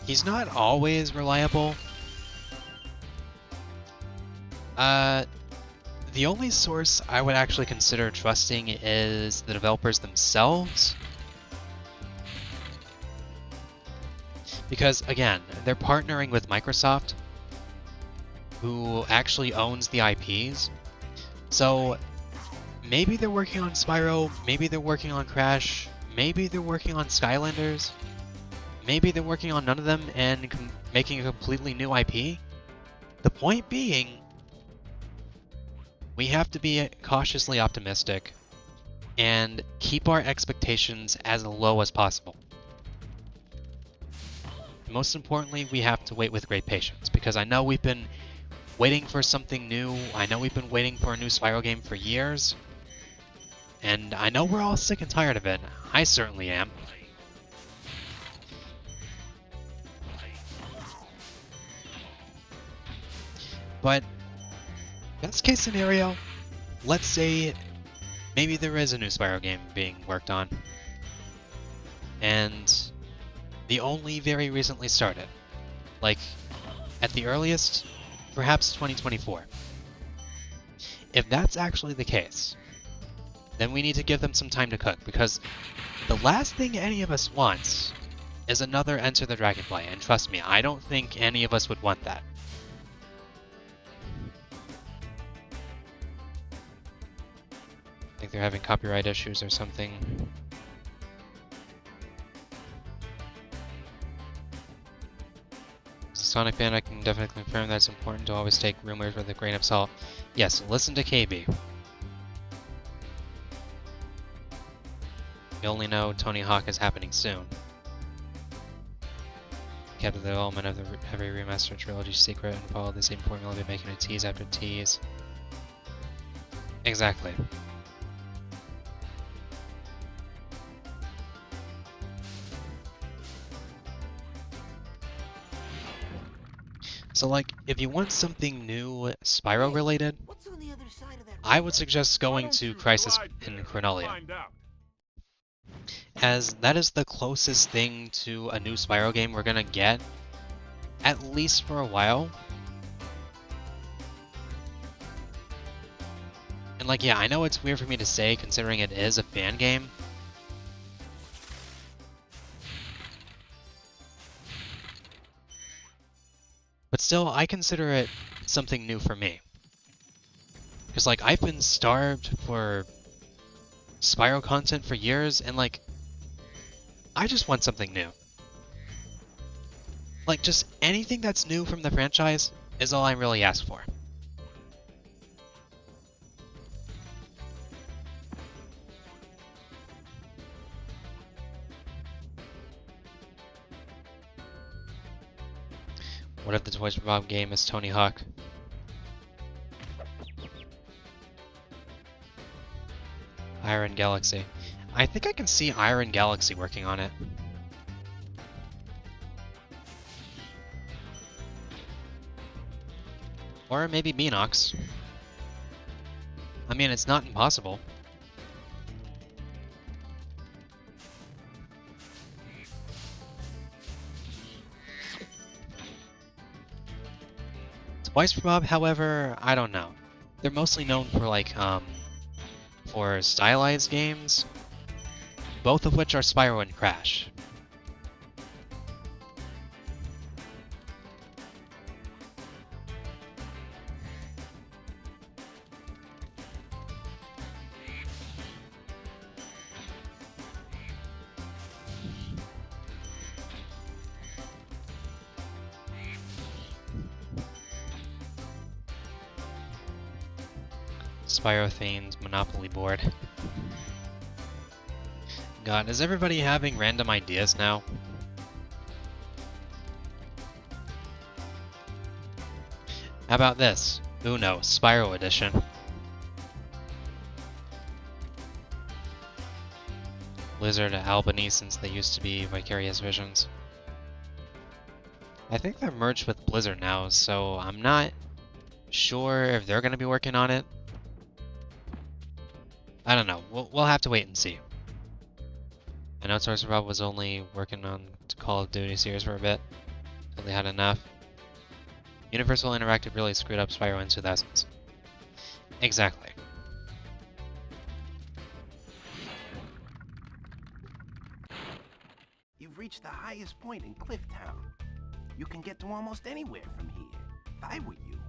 He's not always reliable. The only source I would actually consider trusting is the developers themselves. Because, again, they're partnering with Microsoft, who actually owns the IPs. So, maybe they're working on Spyro, maybe they're working on Crash, maybe they're working on Skylanders, maybe they're working on none of them and making a completely new IP. The point being, we have to be cautiously optimistic and keep our expectations as low as possible. Most importantly, we have to wait with great patience, because I know we've been waiting for something new. I know we've been waiting for a new Spyro game for years. And I know we're all sick and tired of it. I certainly am. But, best case scenario, let's say maybe there is a new Spyro game being worked on. And the only very recently started. Like, at the earliest, perhaps 2024. If that's actually the case, then we need to give them some time to cook, because the last thing any of us wants is another Enter the Dragonfly, and trust me, I don't think any of us would want that. I think they're having copyright issues or something. As a Sonic fan, I can definitely confirm that it's important to always take rumors with a grain of salt. Yes, listen to KB. You only know Tony Hawk is happening soon. Kept the development of the every remastered trilogy secret and followed the same formula by making a tease after tease. Exactly. So like, if you want something new Spyro related, What's on the other side of that? I would suggest going to Crisis in Chronolia, as that is the closest thing to a new Spyro game we're gonna get, at least for a while. And like, yeah, I know it's weird for me to say considering it is a fan game. But still, I consider it something new for me. Because like, I've been starved for Spyro content for years, and like, I just want something new. Like, just anything that's new from the franchise is all I really ask for. What if the Toys for Bob game is Tony Hawk? Iron Galaxy. I think I can see Iron Galaxy working on it. Or maybe Beanox. I mean, it's not impossible. Toys for Bob, however, I don't know. They're mostly known for like, for stylized games, both of which are Spyro and Crash. Spyro themed Monopoly board. God, is everybody having random ideas now? How about this? Uno, Spyro edition. Blizzard Albany, since they used to be Vicarious Visions. I think they're merged with Blizzard now, so I'm not sure if they're going to be working on it. I don't know. We'll have to wait and see. I know Toys for Bob was only working on the Call of Duty series for a bit, until they had enough. Universal Interactive really screwed up Spyro in 2000s. Exactly. You've reached the highest point in Clifftown. You can get to almost anywhere from here. If I were you,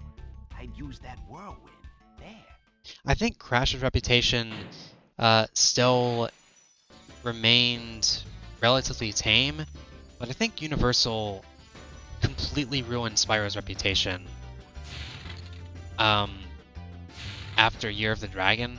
I'd use that whirlwind there. I think Crash's reputation still remained relatively tame, but I think Universal completely ruined Spyro's reputation after Year of the Dragon.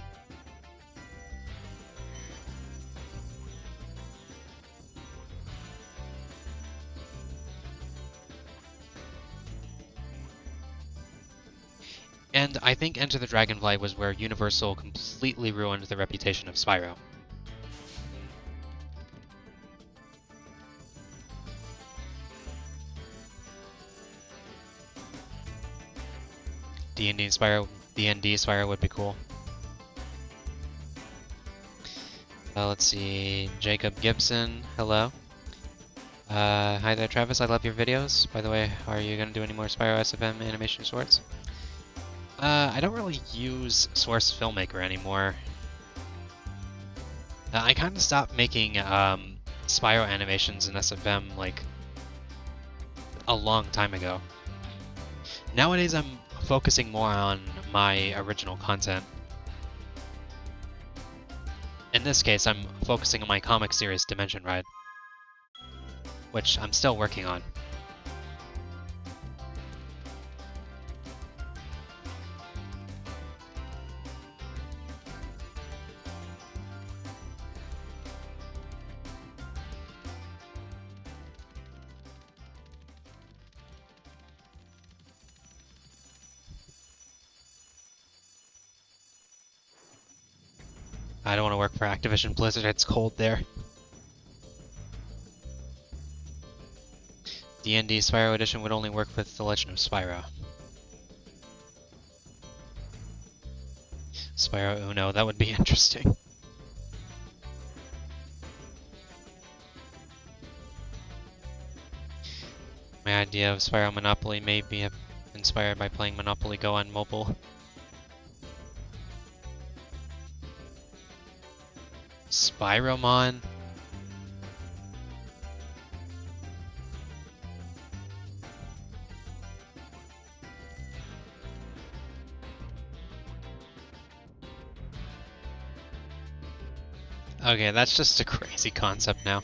And I think Enter the Dragonfly was where Universal completely ruined the reputation of Spyro. D&D Spyro would be cool. Let's see, Jacob Gibson, hello. Hi there, Travis, I love your videos. By the way, are you going to do any more Spyro SFM animation shorts? I don't really use Source Filmmaker anymore. I kind of stopped making Spyro animations in SFM like a long time ago. Nowadays I'm focusing more on my original content. In this case, I'm focusing on my comic series Dimension Ride, which I'm still working on. I don't want to work for Activision Blizzard, it's cold there. D&D Spyro Edition would only work with The Legend of Spyro. Spyro Uno, that would be interesting. My idea of Spyro Monopoly may be inspired by playing Monopoly Go on mobile. Spyromon? Okay, that's just a crazy concept now.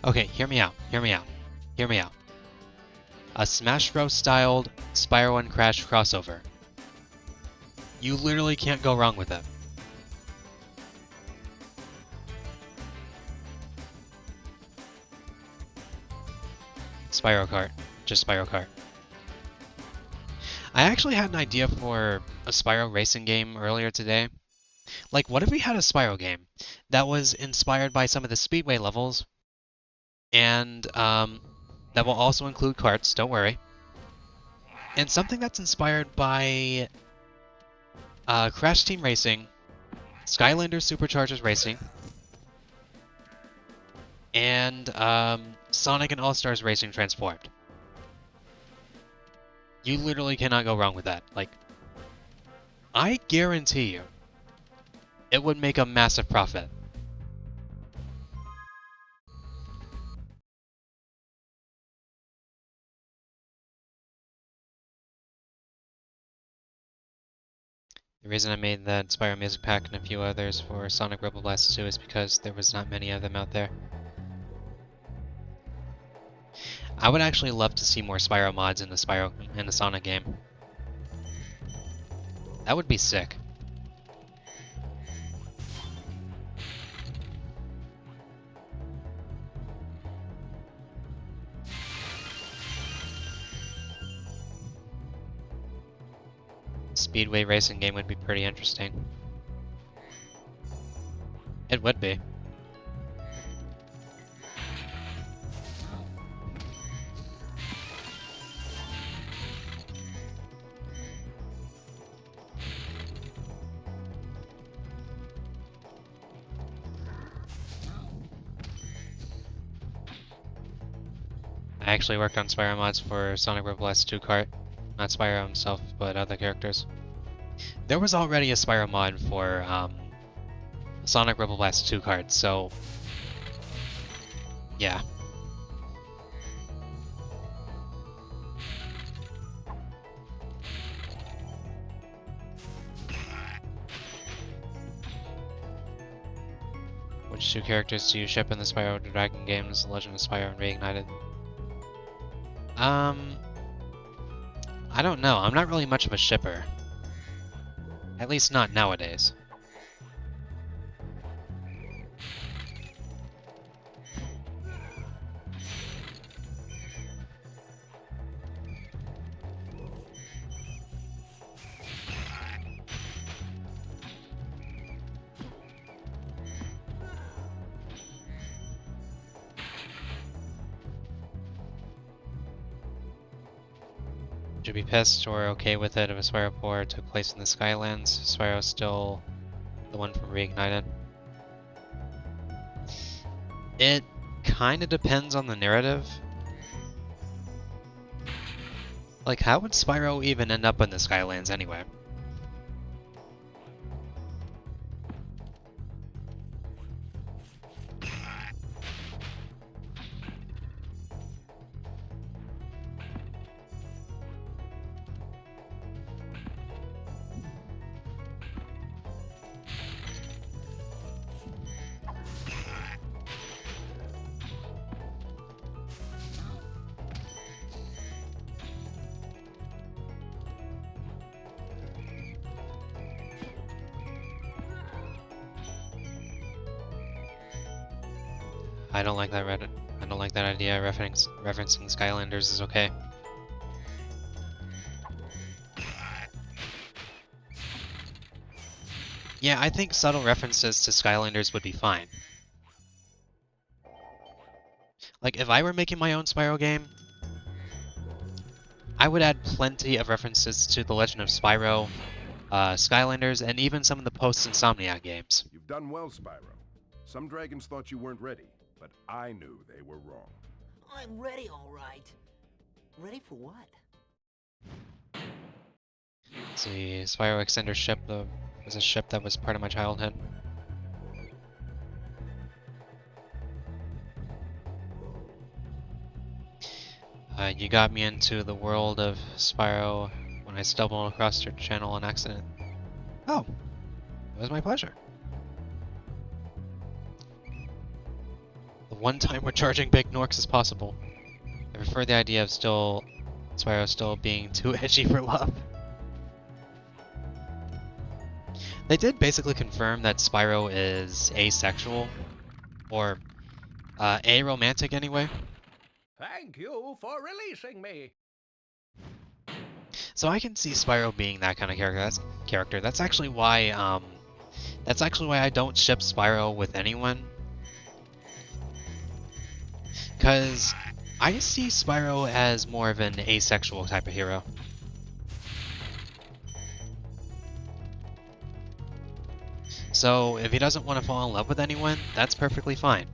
Okay, hear me out, hear me out, hear me out. A Smash Bros. Styled Spyro and Crash crossover. You literally can't go wrong with it. Spyro Kart. Just Spyro Kart. I actually had an idea for a Spyro racing game earlier today. Like, what if we had a Spyro game that was inspired by some of the Speedway levels, and that will also include karts, don't worry, and something that's inspired by Crash Team Racing, Skylanders Superchargers Racing, and Sonic and All-Stars Racing Transformed. You literally cannot go wrong with that. Like, I guarantee you, it would make a massive profit. The reason I made that Spyro Music Pack and a few others for Sonic Rebel Blast 2 is because there was not many of them out there. I would actually love to see more Spyro mods in the Sonic game. That would be sick. Speedway racing game would be pretty interesting. It would be. I actually worked on Spyro mods for Sonic Rebel Blast 2 kart. Not Spyro himself, but other characters. There was already a Spyro mod for Sonic Rebel Blast 2 kart, so yeah. Which two characters do you ship in the Spyro Dragon games, The Legend of Spyro and Reignited? I don't know. I'm not really much of a shipper. At least not nowadays. Would you be pissed or okay with it if a Spyro 4 took place in the Skylands? Spyro still the one from Reignited? It kinda depends on the narrative. Like, how would Spyro even end up in the Skylands anyway? I don't like that Reddit. I don't like that idea. Referencing Skylanders is okay. Yeah, I think subtle references to Skylanders would be fine. Like, if I were making my own Spyro game, I would add plenty of references to The Legend of Spyro, Skylanders, and even some of the post-Insomniac games. You've done well, Spyro. Some dragons thought you weren't ready, but I knew they were wrong. I'm ready, all right. Ready for what? Let's see, Spyro Extender ship was a ship that was part of my childhood. You got me into the world of Spyro when I stumbled across your channel on accident. Oh, it was my pleasure. The one time we're charging big Norks as possible. I prefer the idea of Spyro still being too edgy for love. They did basically confirm that Spyro is asexual, or aromantic anyway. Thank you for releasing me. So I can see Spyro being that kind of character. That's actually why I don't ship Spyro with anyone. Cause I see Spyro as more of an asexual type of hero. So if he doesn't want to fall in love with anyone, that's perfectly fine.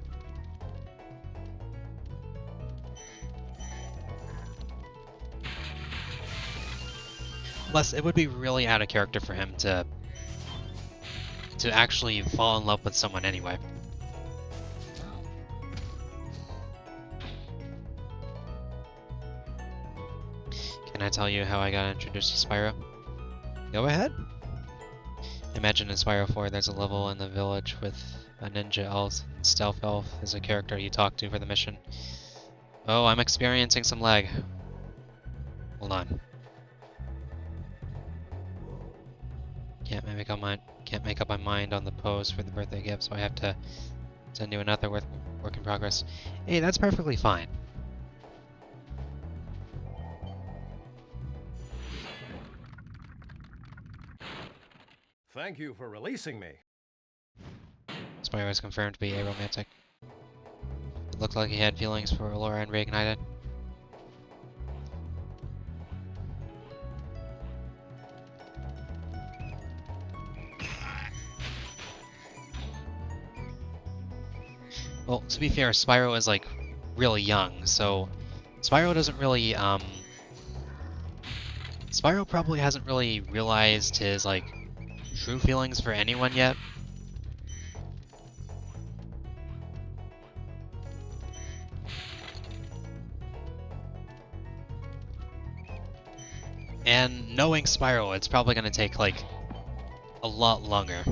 Plus, it would be really out of character for him to actually fall in love with someone anyway. Can I tell you how I got introduced to Spyro? Go ahead. Imagine in Spyro 4 there's a level in the village with a ninja elf, and Stealth Elf is a character you talk to for the mission. Oh, I'm experiencing some lag. Hold on. Can't make up my mind on the pose for the birthday gift, so I have to send you another work in progress. Hey, that's perfectly fine. Thank you for releasing me. Spyro is confirmed to be aromantic. It looked like he had feelings for Laura and Reignited. Well, to be fair, Spyro is like really young, so Spyro doesn't really Spyro probably hasn't really realized his like true feelings for anyone yet. And knowing Spyro, it's probably going to take like a lot longer.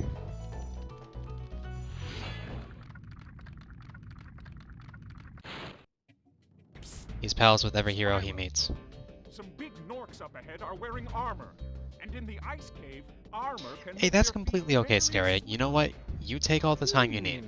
He's pals with every hero he meets. Some big Norks up ahead are wearing armor, and in the ice cave, armor can. Hey, that's completely okay, Scary. You know what? You take all the time you need.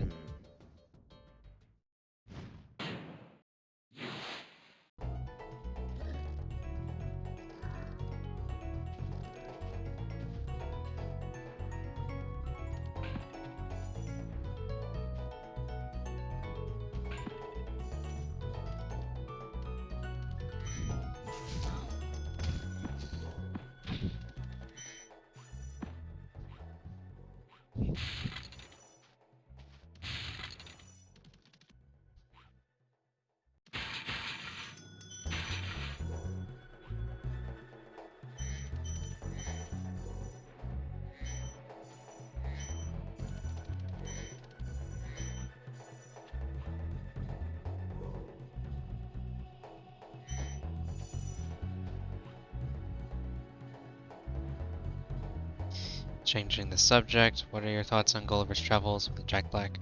Changing the subject, what are your thoughts on Gulliver's Travels with Jack Black?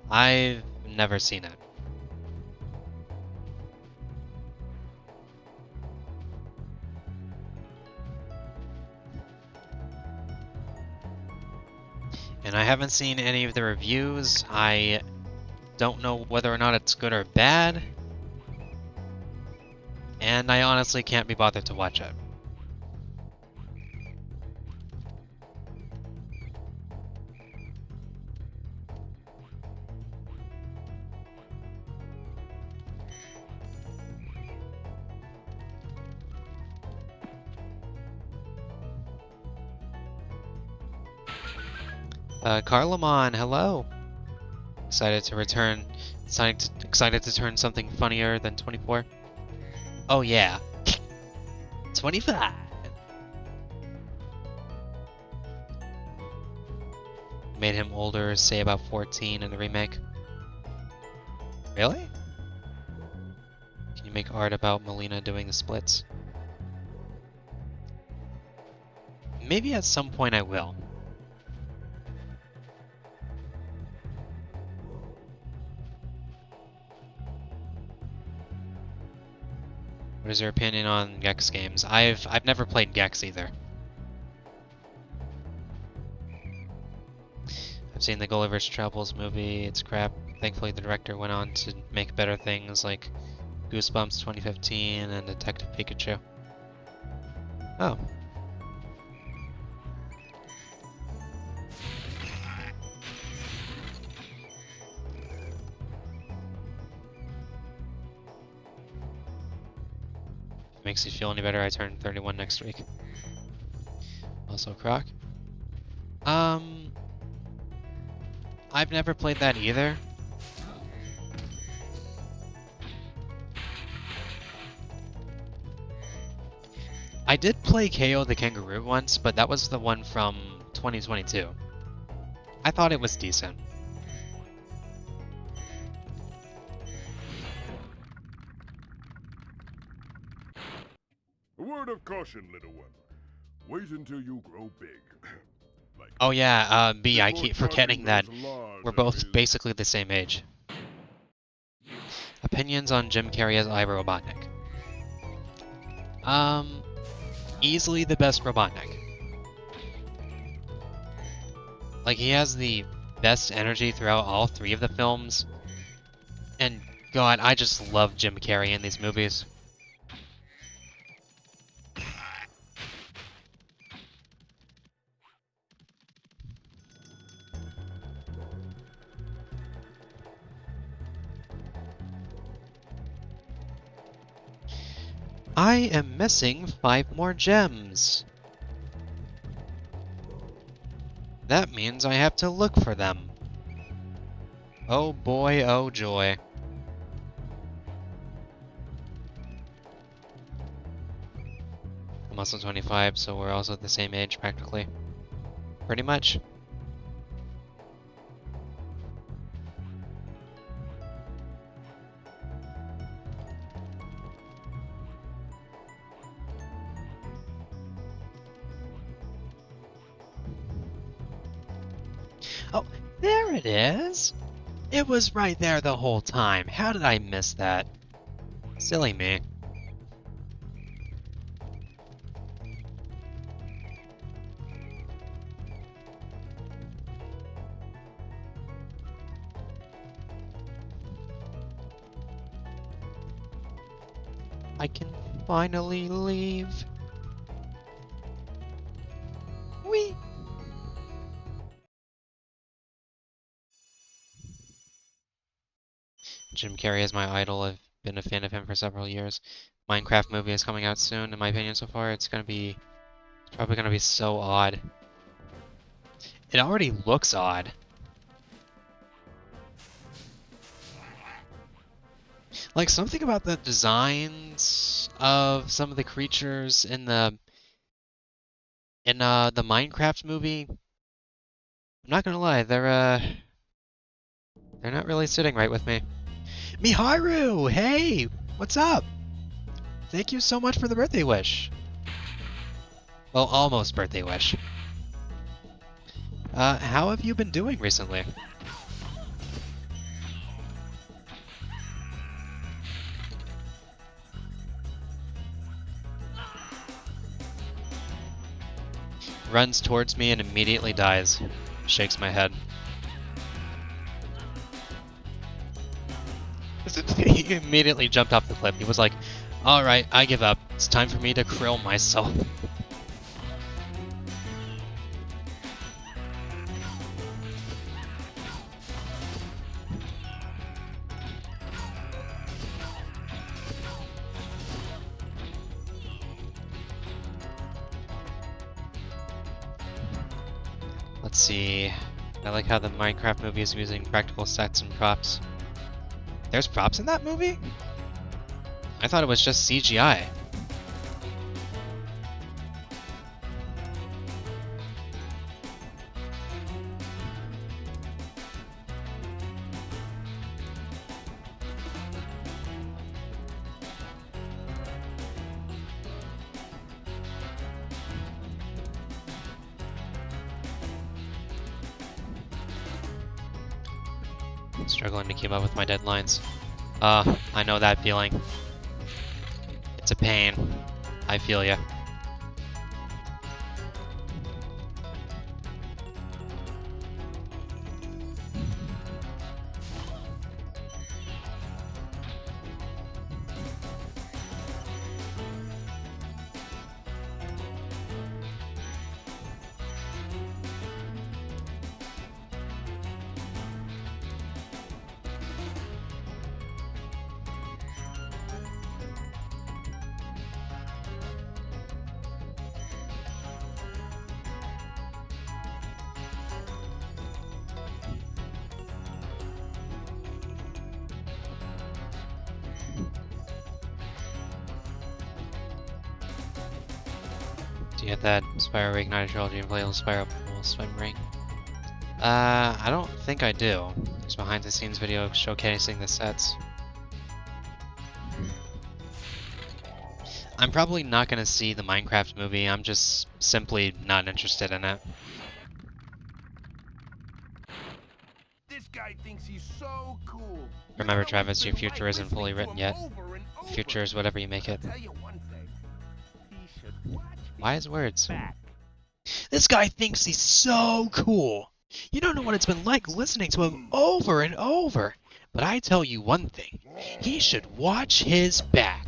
I've never seen it. And I haven't seen any of the reviews. I don't know whether or not it's good or bad. And I honestly can't be bothered to watch it. Carlamon, hello. Excited to return. Excited to turn something funnier than 24. Oh yeah. 25. Made him older, say about 14 in the remake. Really? Can you make art about Melina doing the splits? Maybe at some point I will. What is your opinion on Gex games? I've never played Gex either. I've seen the Gulliver's Travels movie. It's crap. Thankfully, the director went on to make better things like Goosebumps 2015 and Detective Pikachu. Oh. Makes you feel any better, I turn 31 next week. Also Croc. I've never played that either. I did play KO the Kangaroo once, but that was the one from 2022. I thought it was decent. A word of caution, little one. Wait until you grow big. Like Oh yeah, B, I before keep forgetting that Johnny grows large we're and both is- basically the same age. Opinions on Jim Carrey as iRobotnik. Easily the best Robotnik. Like, he has the best energy throughout all three of the films. And God, I just love Jim Carrey in these movies. I am missing 5 more gems. That means I have to look for them. Oh boy, oh joy. I'm also 25, so we're also the same age practically. Pretty much. Oh, there it is! It was right there the whole time. How did I miss that? Silly me. I can finally leave. Whee! Jim Carrey is my idol. I've been a fan of him for several years. Minecraft movie is coming out soon. In my opinion, so far, it's probably gonna be so odd. It already looks odd. Like, something about the designs of some of the creatures in the Minecraft movie. I'm not gonna lie, they're not really sitting right with me. Miharu, hey, what's up? Thank you so much for the birthday wish. Well, almost birthday wish. How have you been doing recently? Runs towards me and immediately dies. Shakes my head. He immediately jumped off the cliff. He was like, alright, I give up. It's time for me to krill myself. Let's see. I like how the Minecraft movie is using practical sets and props. There's props in that movie? I thought it was just CGI. Struggling to keep up with my deadlines. I know that feeling. It's a pain. I feel ya. Do you have that Spyro Reignited Trilogy and play on Spyro Pool Swim Ring? I don't think I do. There's behind the scenes video showcasing the sets. I'm probably not gonna see the Minecraft movie, I'm just simply not interested in it. This guy thinks he's so cool. Remember, Travis, your future isn't fully written yet. Future is whatever you make it. I'll tell you one thing. He should watch Wise words. back. This guy thinks he's so cool. You don't know what it's been like listening to him over and over. But I tell you one thing. He should watch his back.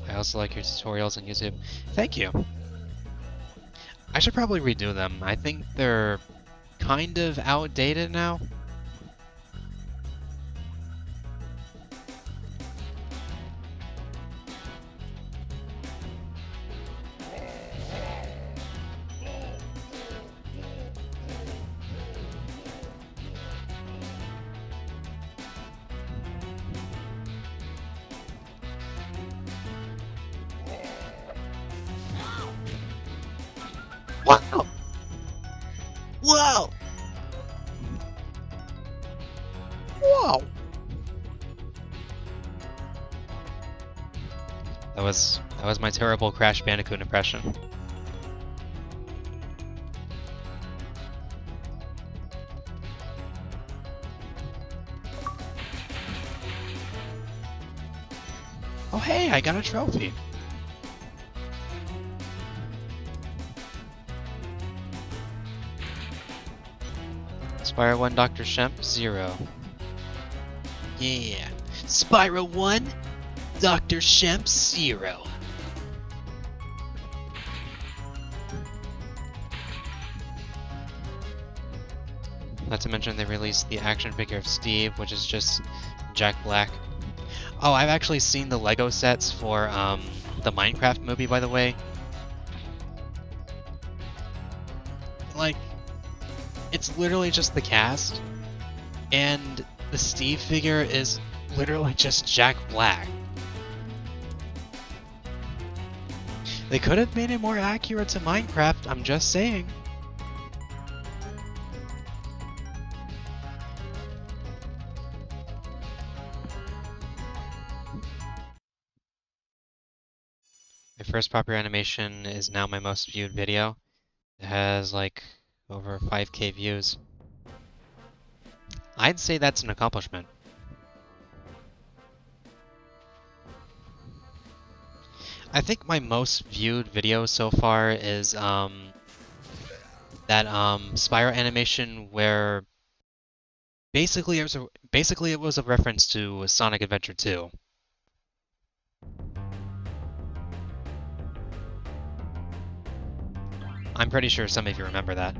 I also like your tutorials on YouTube. Thank you. I should probably redo them. I think they're kind of outdated now. Wow! Wow! Wow! That was my terrible Crash Bandicoot impression. Oh hey, I got a trophy. Spyro 1, Dr. Shemp, 0. Yeah. Spyro 1, Dr. Shemp 0. Not to mention they released the action figure of Steve, which is just Jack Black. Oh, I've actually seen the Lego sets for the Minecraft movie, by the way. Like, it's literally just the cast, and the Steve figure is literally just Jack Black. They could have made it more accurate to Minecraft, I'm just saying. My first proper animation is now my most viewed video. It has like over 5K views. I'd say that's an accomplishment. I think my most viewed video so far is that Spyro animation where basically it was a reference to Sonic Adventure 2. I'm pretty sure some of you remember that.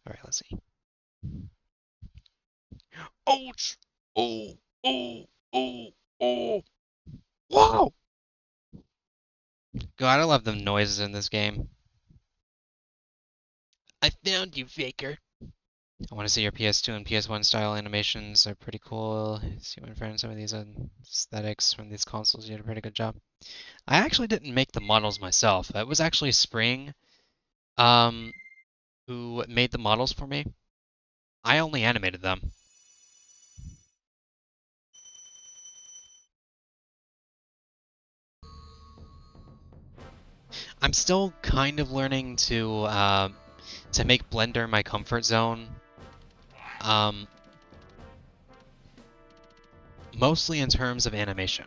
All right, let's see. Ouch! Oh, oh, oh, oh. Wow! God, I love the noises in this game. I found you, Faker. I want to see your PS2 and PS1 style animations. They're pretty cool. See when friends some of these aesthetics from these consoles, you did a pretty good job. I actually didn't make the models myself. It was actually Spring, who made the models for me. I only animated them. I'm still kind of learning to make Blender my comfort zone. Mostly in terms of animation.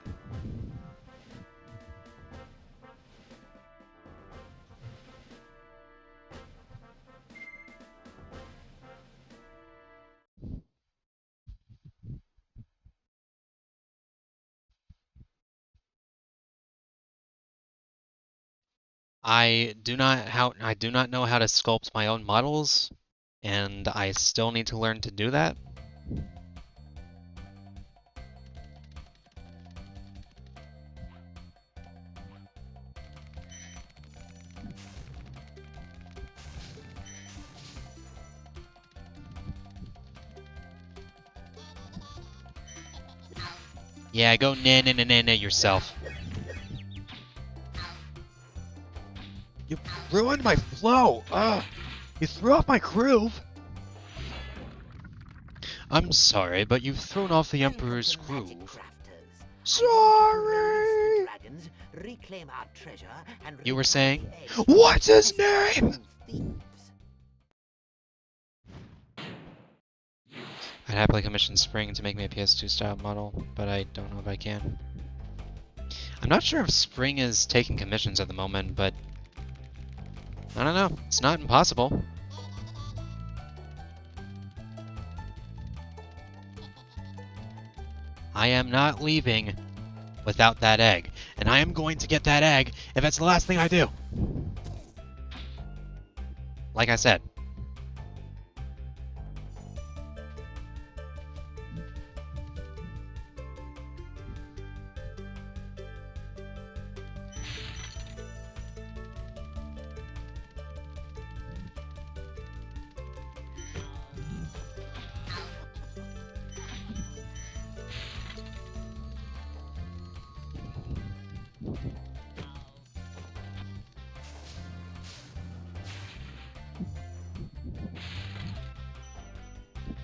I do not know how to sculpt my own models, and I still need to learn to do that. Yeah, go na yourself. You ruined my flow! Ugh! You threw off my groove! I'm sorry, but you've thrown off the Emperor's groove. Sorry! Dragons, reclaim our treasure, and You were saying? What's his name? I'd happily commission Spring to make me a PS2 style model, but I don't know if I can. I'm not sure if Spring is taking commissions at the moment, but I don't know. It's not impossible. I am not leaving without that egg, and I am going to get that egg if it's the last thing I do. Like I said.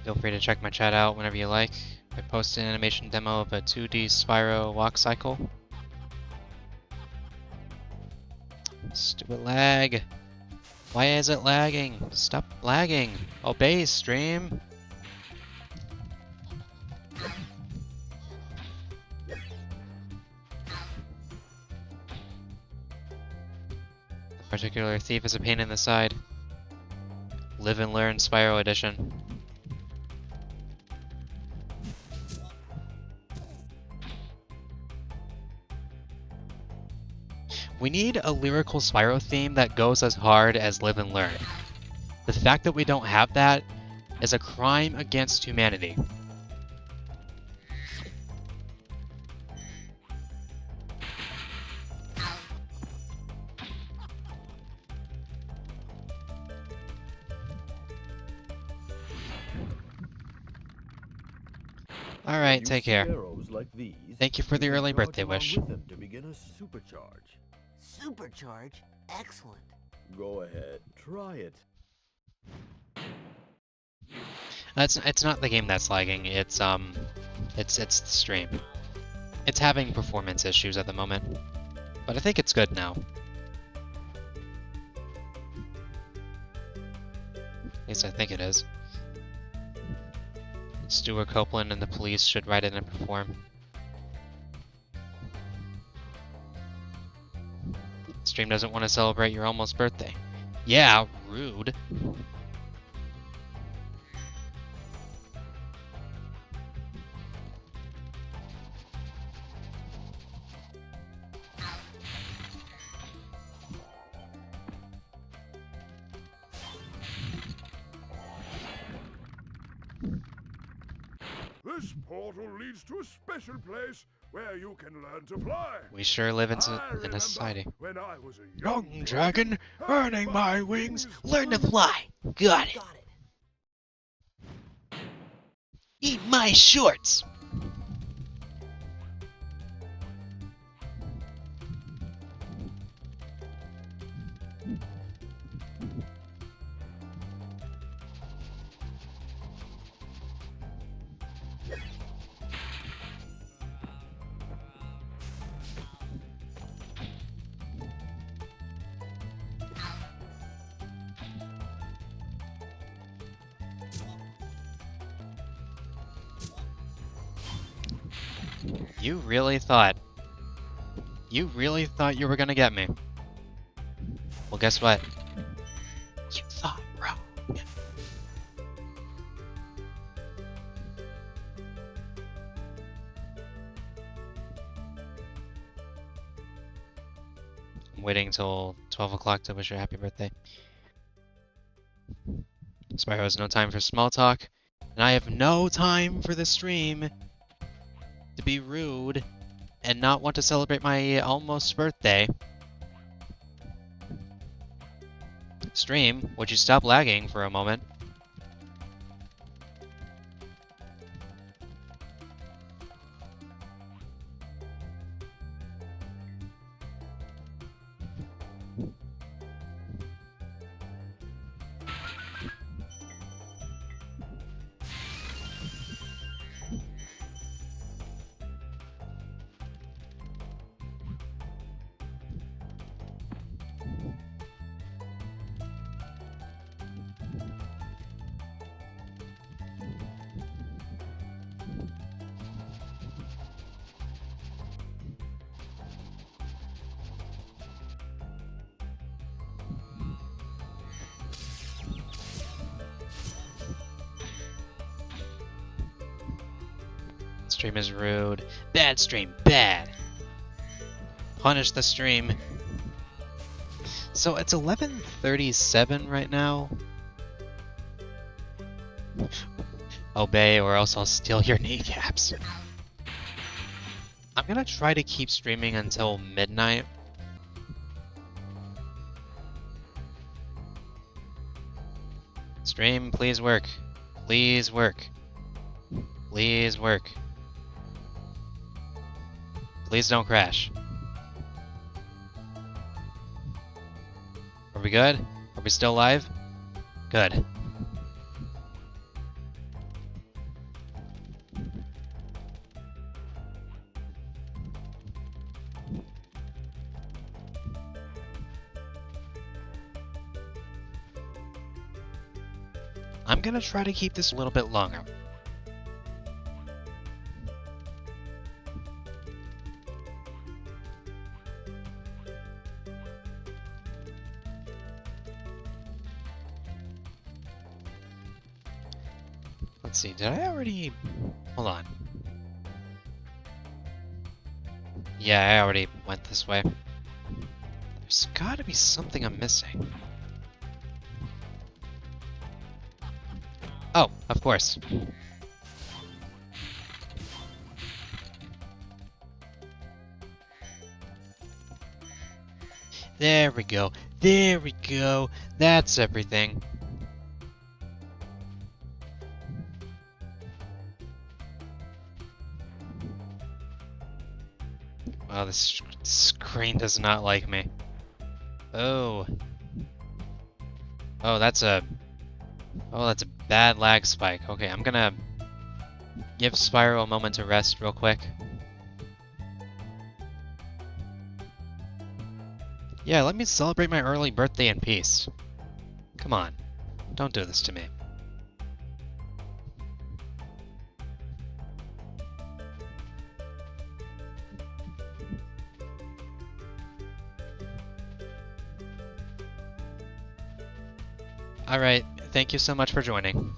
Feel free to check my chat out whenever you like. I posted an animation demo of a 2D Spyro walk cycle. Stupid lag. Why is it lagging? Stop lagging. Obey, stream. The particular thief is a pain in the side. Live and learn Spyro edition. We need a lyrical Spyro theme that goes as hard as Live and Learn. The fact that we don't have that is a crime against humanity. Alright, take care. Like these, Thank you for the early birthday wish. With them to begin a supercharge. Supercharge? Excellent. Go ahead, try it. It's not the game that's lagging, it's the stream. It's having performance issues at the moment. But I think it's good now. At least I think it is. Stuart Copeland and the police should write it and perform. Stream doesn't want to celebrate your almost birthday. Yeah, rude. This portal leads to a special place where you can learn to fly. We sure live in I a remember society. when I was a Young dragon, earning my wings. Learn to fly. Got it. Eat my shorts. You really thought you were gonna get me. Well, guess what? You thought wrong. I'm waiting till 12 o'clock to wish you a happy birthday. Spyro has no time for small talk, and I have no time for the stream to be rude and not want to celebrate my almost birthday. Stream, would you stop lagging for a moment? Stream is rude. Bad stream, bad. Punish the stream. So it's 11:37 right now. Obey or else I'll steal your kneecaps. I'm gonna try to keep streaming until midnight. Stream, please work. Please work. Please work. Please don't crash. Are we good? Are we still live? Good. I'm gonna try to keep this a little bit longer. Let's see, did I already... Hold on. Yeah, I already went this way. gotta be something I'm missing. Oh, of course. There we go. There we go. That's everything. Oh, this screen does not like me. Oh. Oh, that's a bad lag spike. Okay, I'm gonna give Spyro a moment to rest real quick. Yeah, let me celebrate my early birthday in peace. Come on. Don't do this to me. Alright, thank you so much for joining.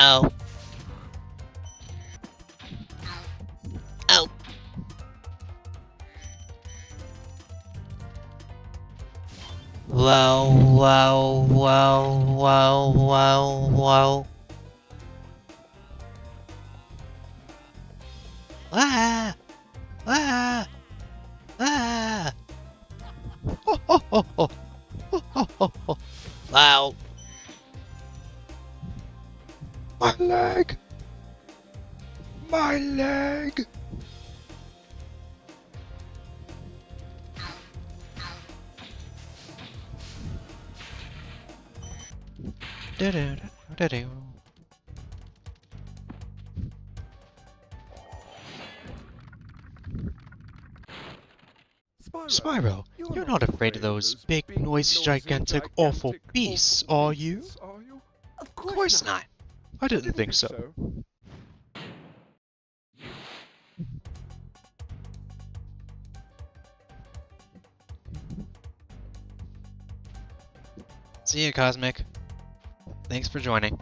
Oh. Oh. Whoa, whoa, whoa, whoa, whoa, whoa. Ah! Ah! Ah! Ho, ho, ho, ho. Ho, ho, ho, ho. Wow. My leg! My leg! Do-do-do-do-do. Spyro, you're not afraid of those big, noisy, gigantic, awful beasts, are you? Of course not. I didn't think so. See you, Cosmic. Thanks for joining.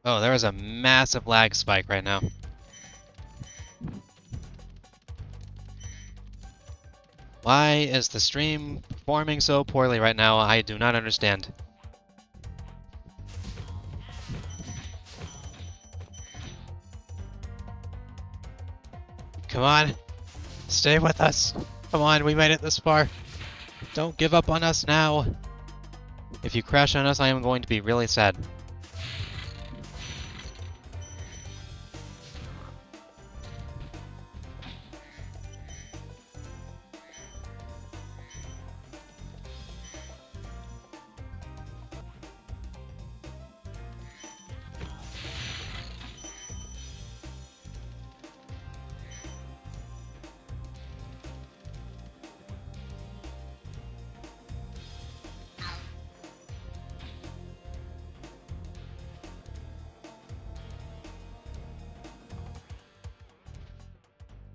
Oh, there is a massive lag spike right now. Why is the stream performing so poorly right now? I do not understand. Come on. Stay with us. Come on, we made it this far. Don't give up on us now. If you crash on us, I am going to be really sad.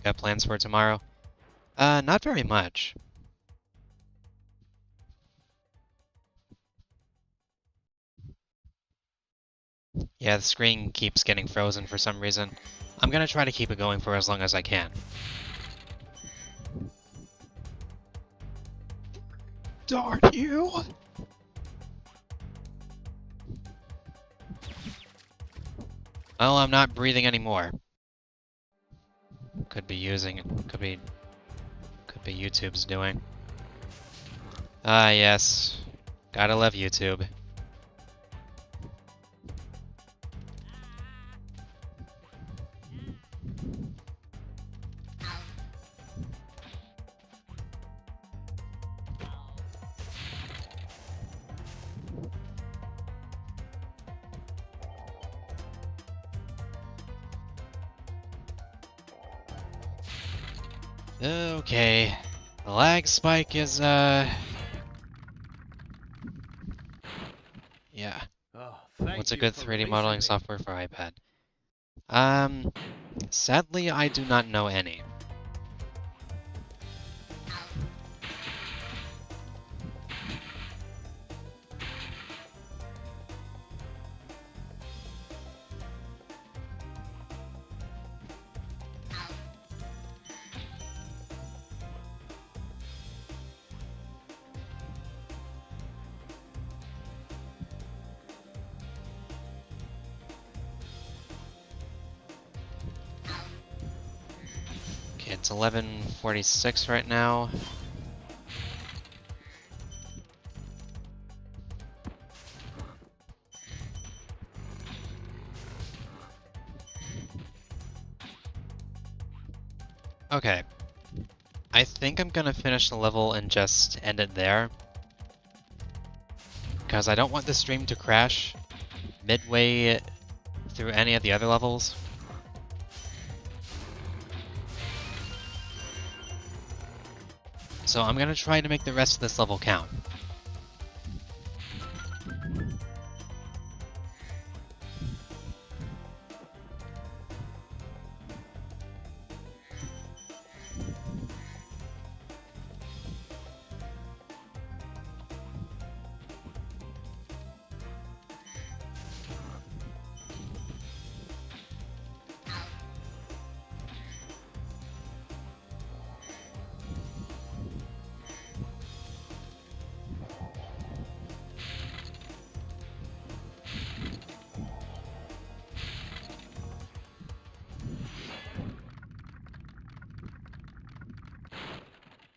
Got plans for tomorrow? Not very much. Yeah, the screen keeps getting frozen for some reason. I'm gonna try to keep it going for as long as I can. Darn you! Well, I'm not breathing anymore. could be using. Could be YouTube's doing. Ah, yes. Gotta love YouTube. Okay. The lag spike is, yeah. Oh, What's a good 3D modeling software for iPad? Sadly, I do not know any. Okay, it's 11:46 right now. Okay. I think I'm gonna finish the level and just end it there. Because I don't want the stream to crash midway through any of the other levels. So I'm gonna try to make the rest of this level count.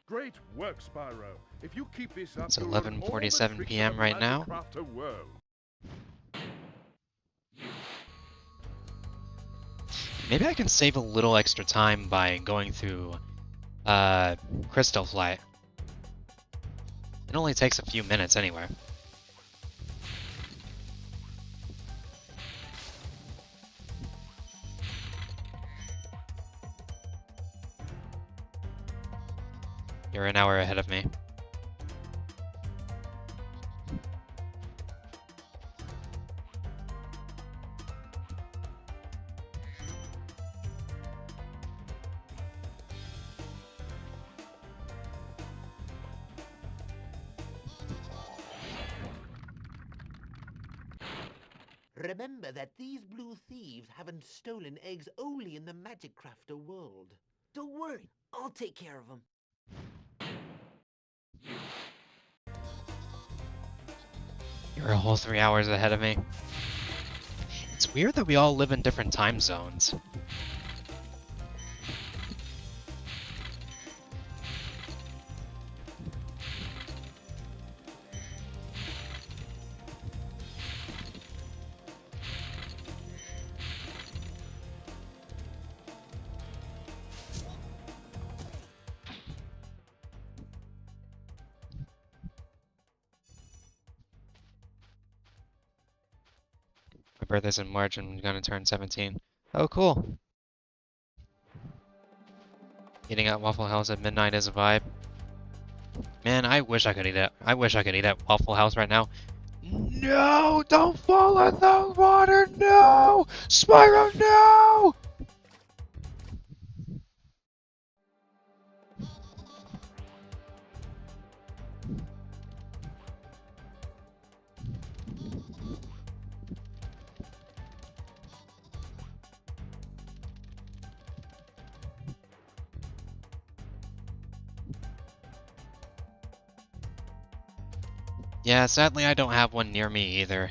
Great work, Spyro. If you keep this up, It's you'll learn all the 11:47 tricks PM of a right now. Magic Crafter world. Maybe I can save a little extra time by going through Crystal Flight. It only takes a few minutes anyway. You're an hour ahead of me. Remember that these blue thieves haven't stolen eggs only in the Magic Crafter world. Don't worry, I'll take care of them. You're a whole 3 hours ahead of me. It's weird that we all live in different time zones. My birthday's in March and I'm gonna turn 17. Oh, cool. Eating at Waffle House at midnight is a vibe. Man, I wish I could eat it. I wish I could eat at Waffle House right now. No! Don't fall in the water! No! Spyro, no! Yeah, sadly I don't have one near me either.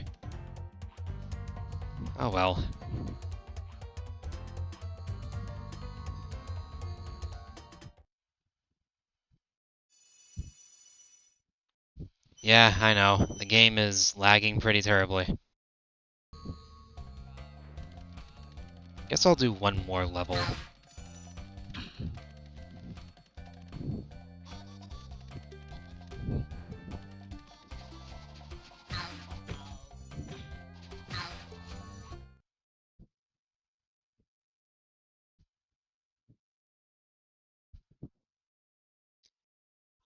Oh well. Yeah, I know. The game is lagging pretty terribly. Guess I'll do one more level.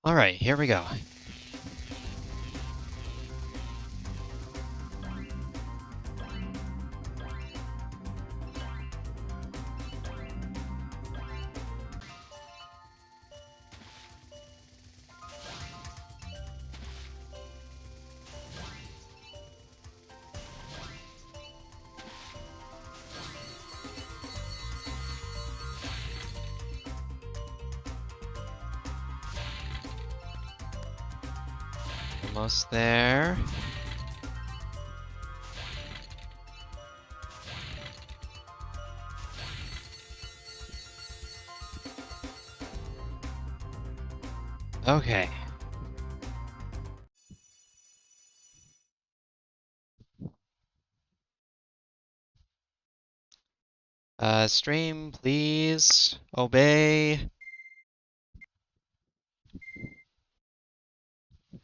Alright, here we go. Almost there. Okay. Stream, please. Obey.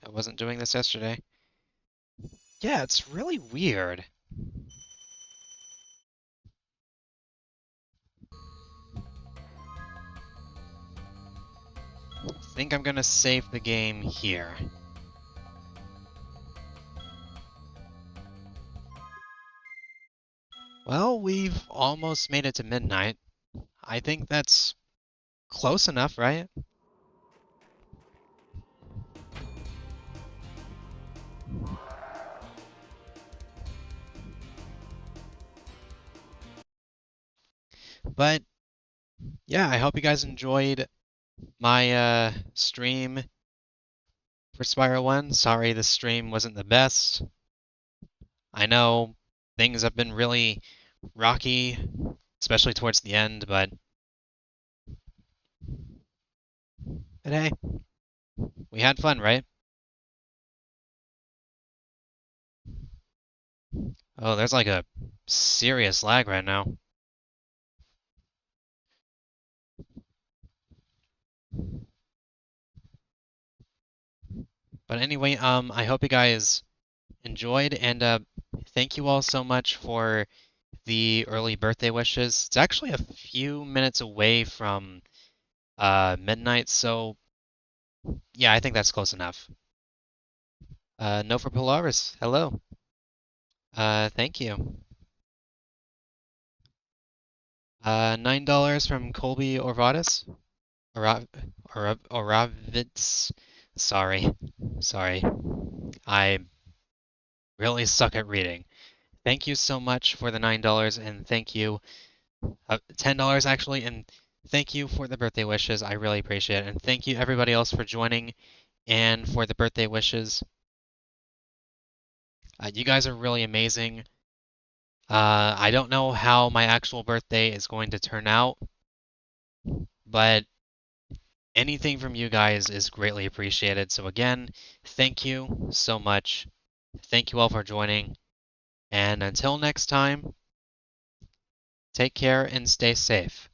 I wasn't doing this yesterday. Yeah, it's really weird. I think I'm gonna save the game here. Well, we've almost made it to midnight. I think that's close enough, right? But yeah, I hope you guys enjoyed my stream for Spyro 1. Sorry the stream wasn't the best. I know things have been really rocky, especially towards the end, but hey, we had fun, right? Oh, there's like a serious lag right now. But anyway, I hope you guys enjoyed, and thank you all so much for the early birthday wishes. It's actually a few minutes away from midnight, so yeah, I think that's close enough. No for Polaris. Hello. Thank you. $9 from Colby Orvatis. Oravitz. Sorry. I really suck at reading. Thank you so much for the $9, and thank you, $10 actually, and thank you for the birthday wishes. I really appreciate it, and thank you everybody else for joining and for the birthday wishes. You guys are really amazing. I don't know how my actual birthday is going to turn out, but anything from you guys is greatly appreciated. So again, thank you so much. Thank you all for joining. And until next time, take care and stay safe.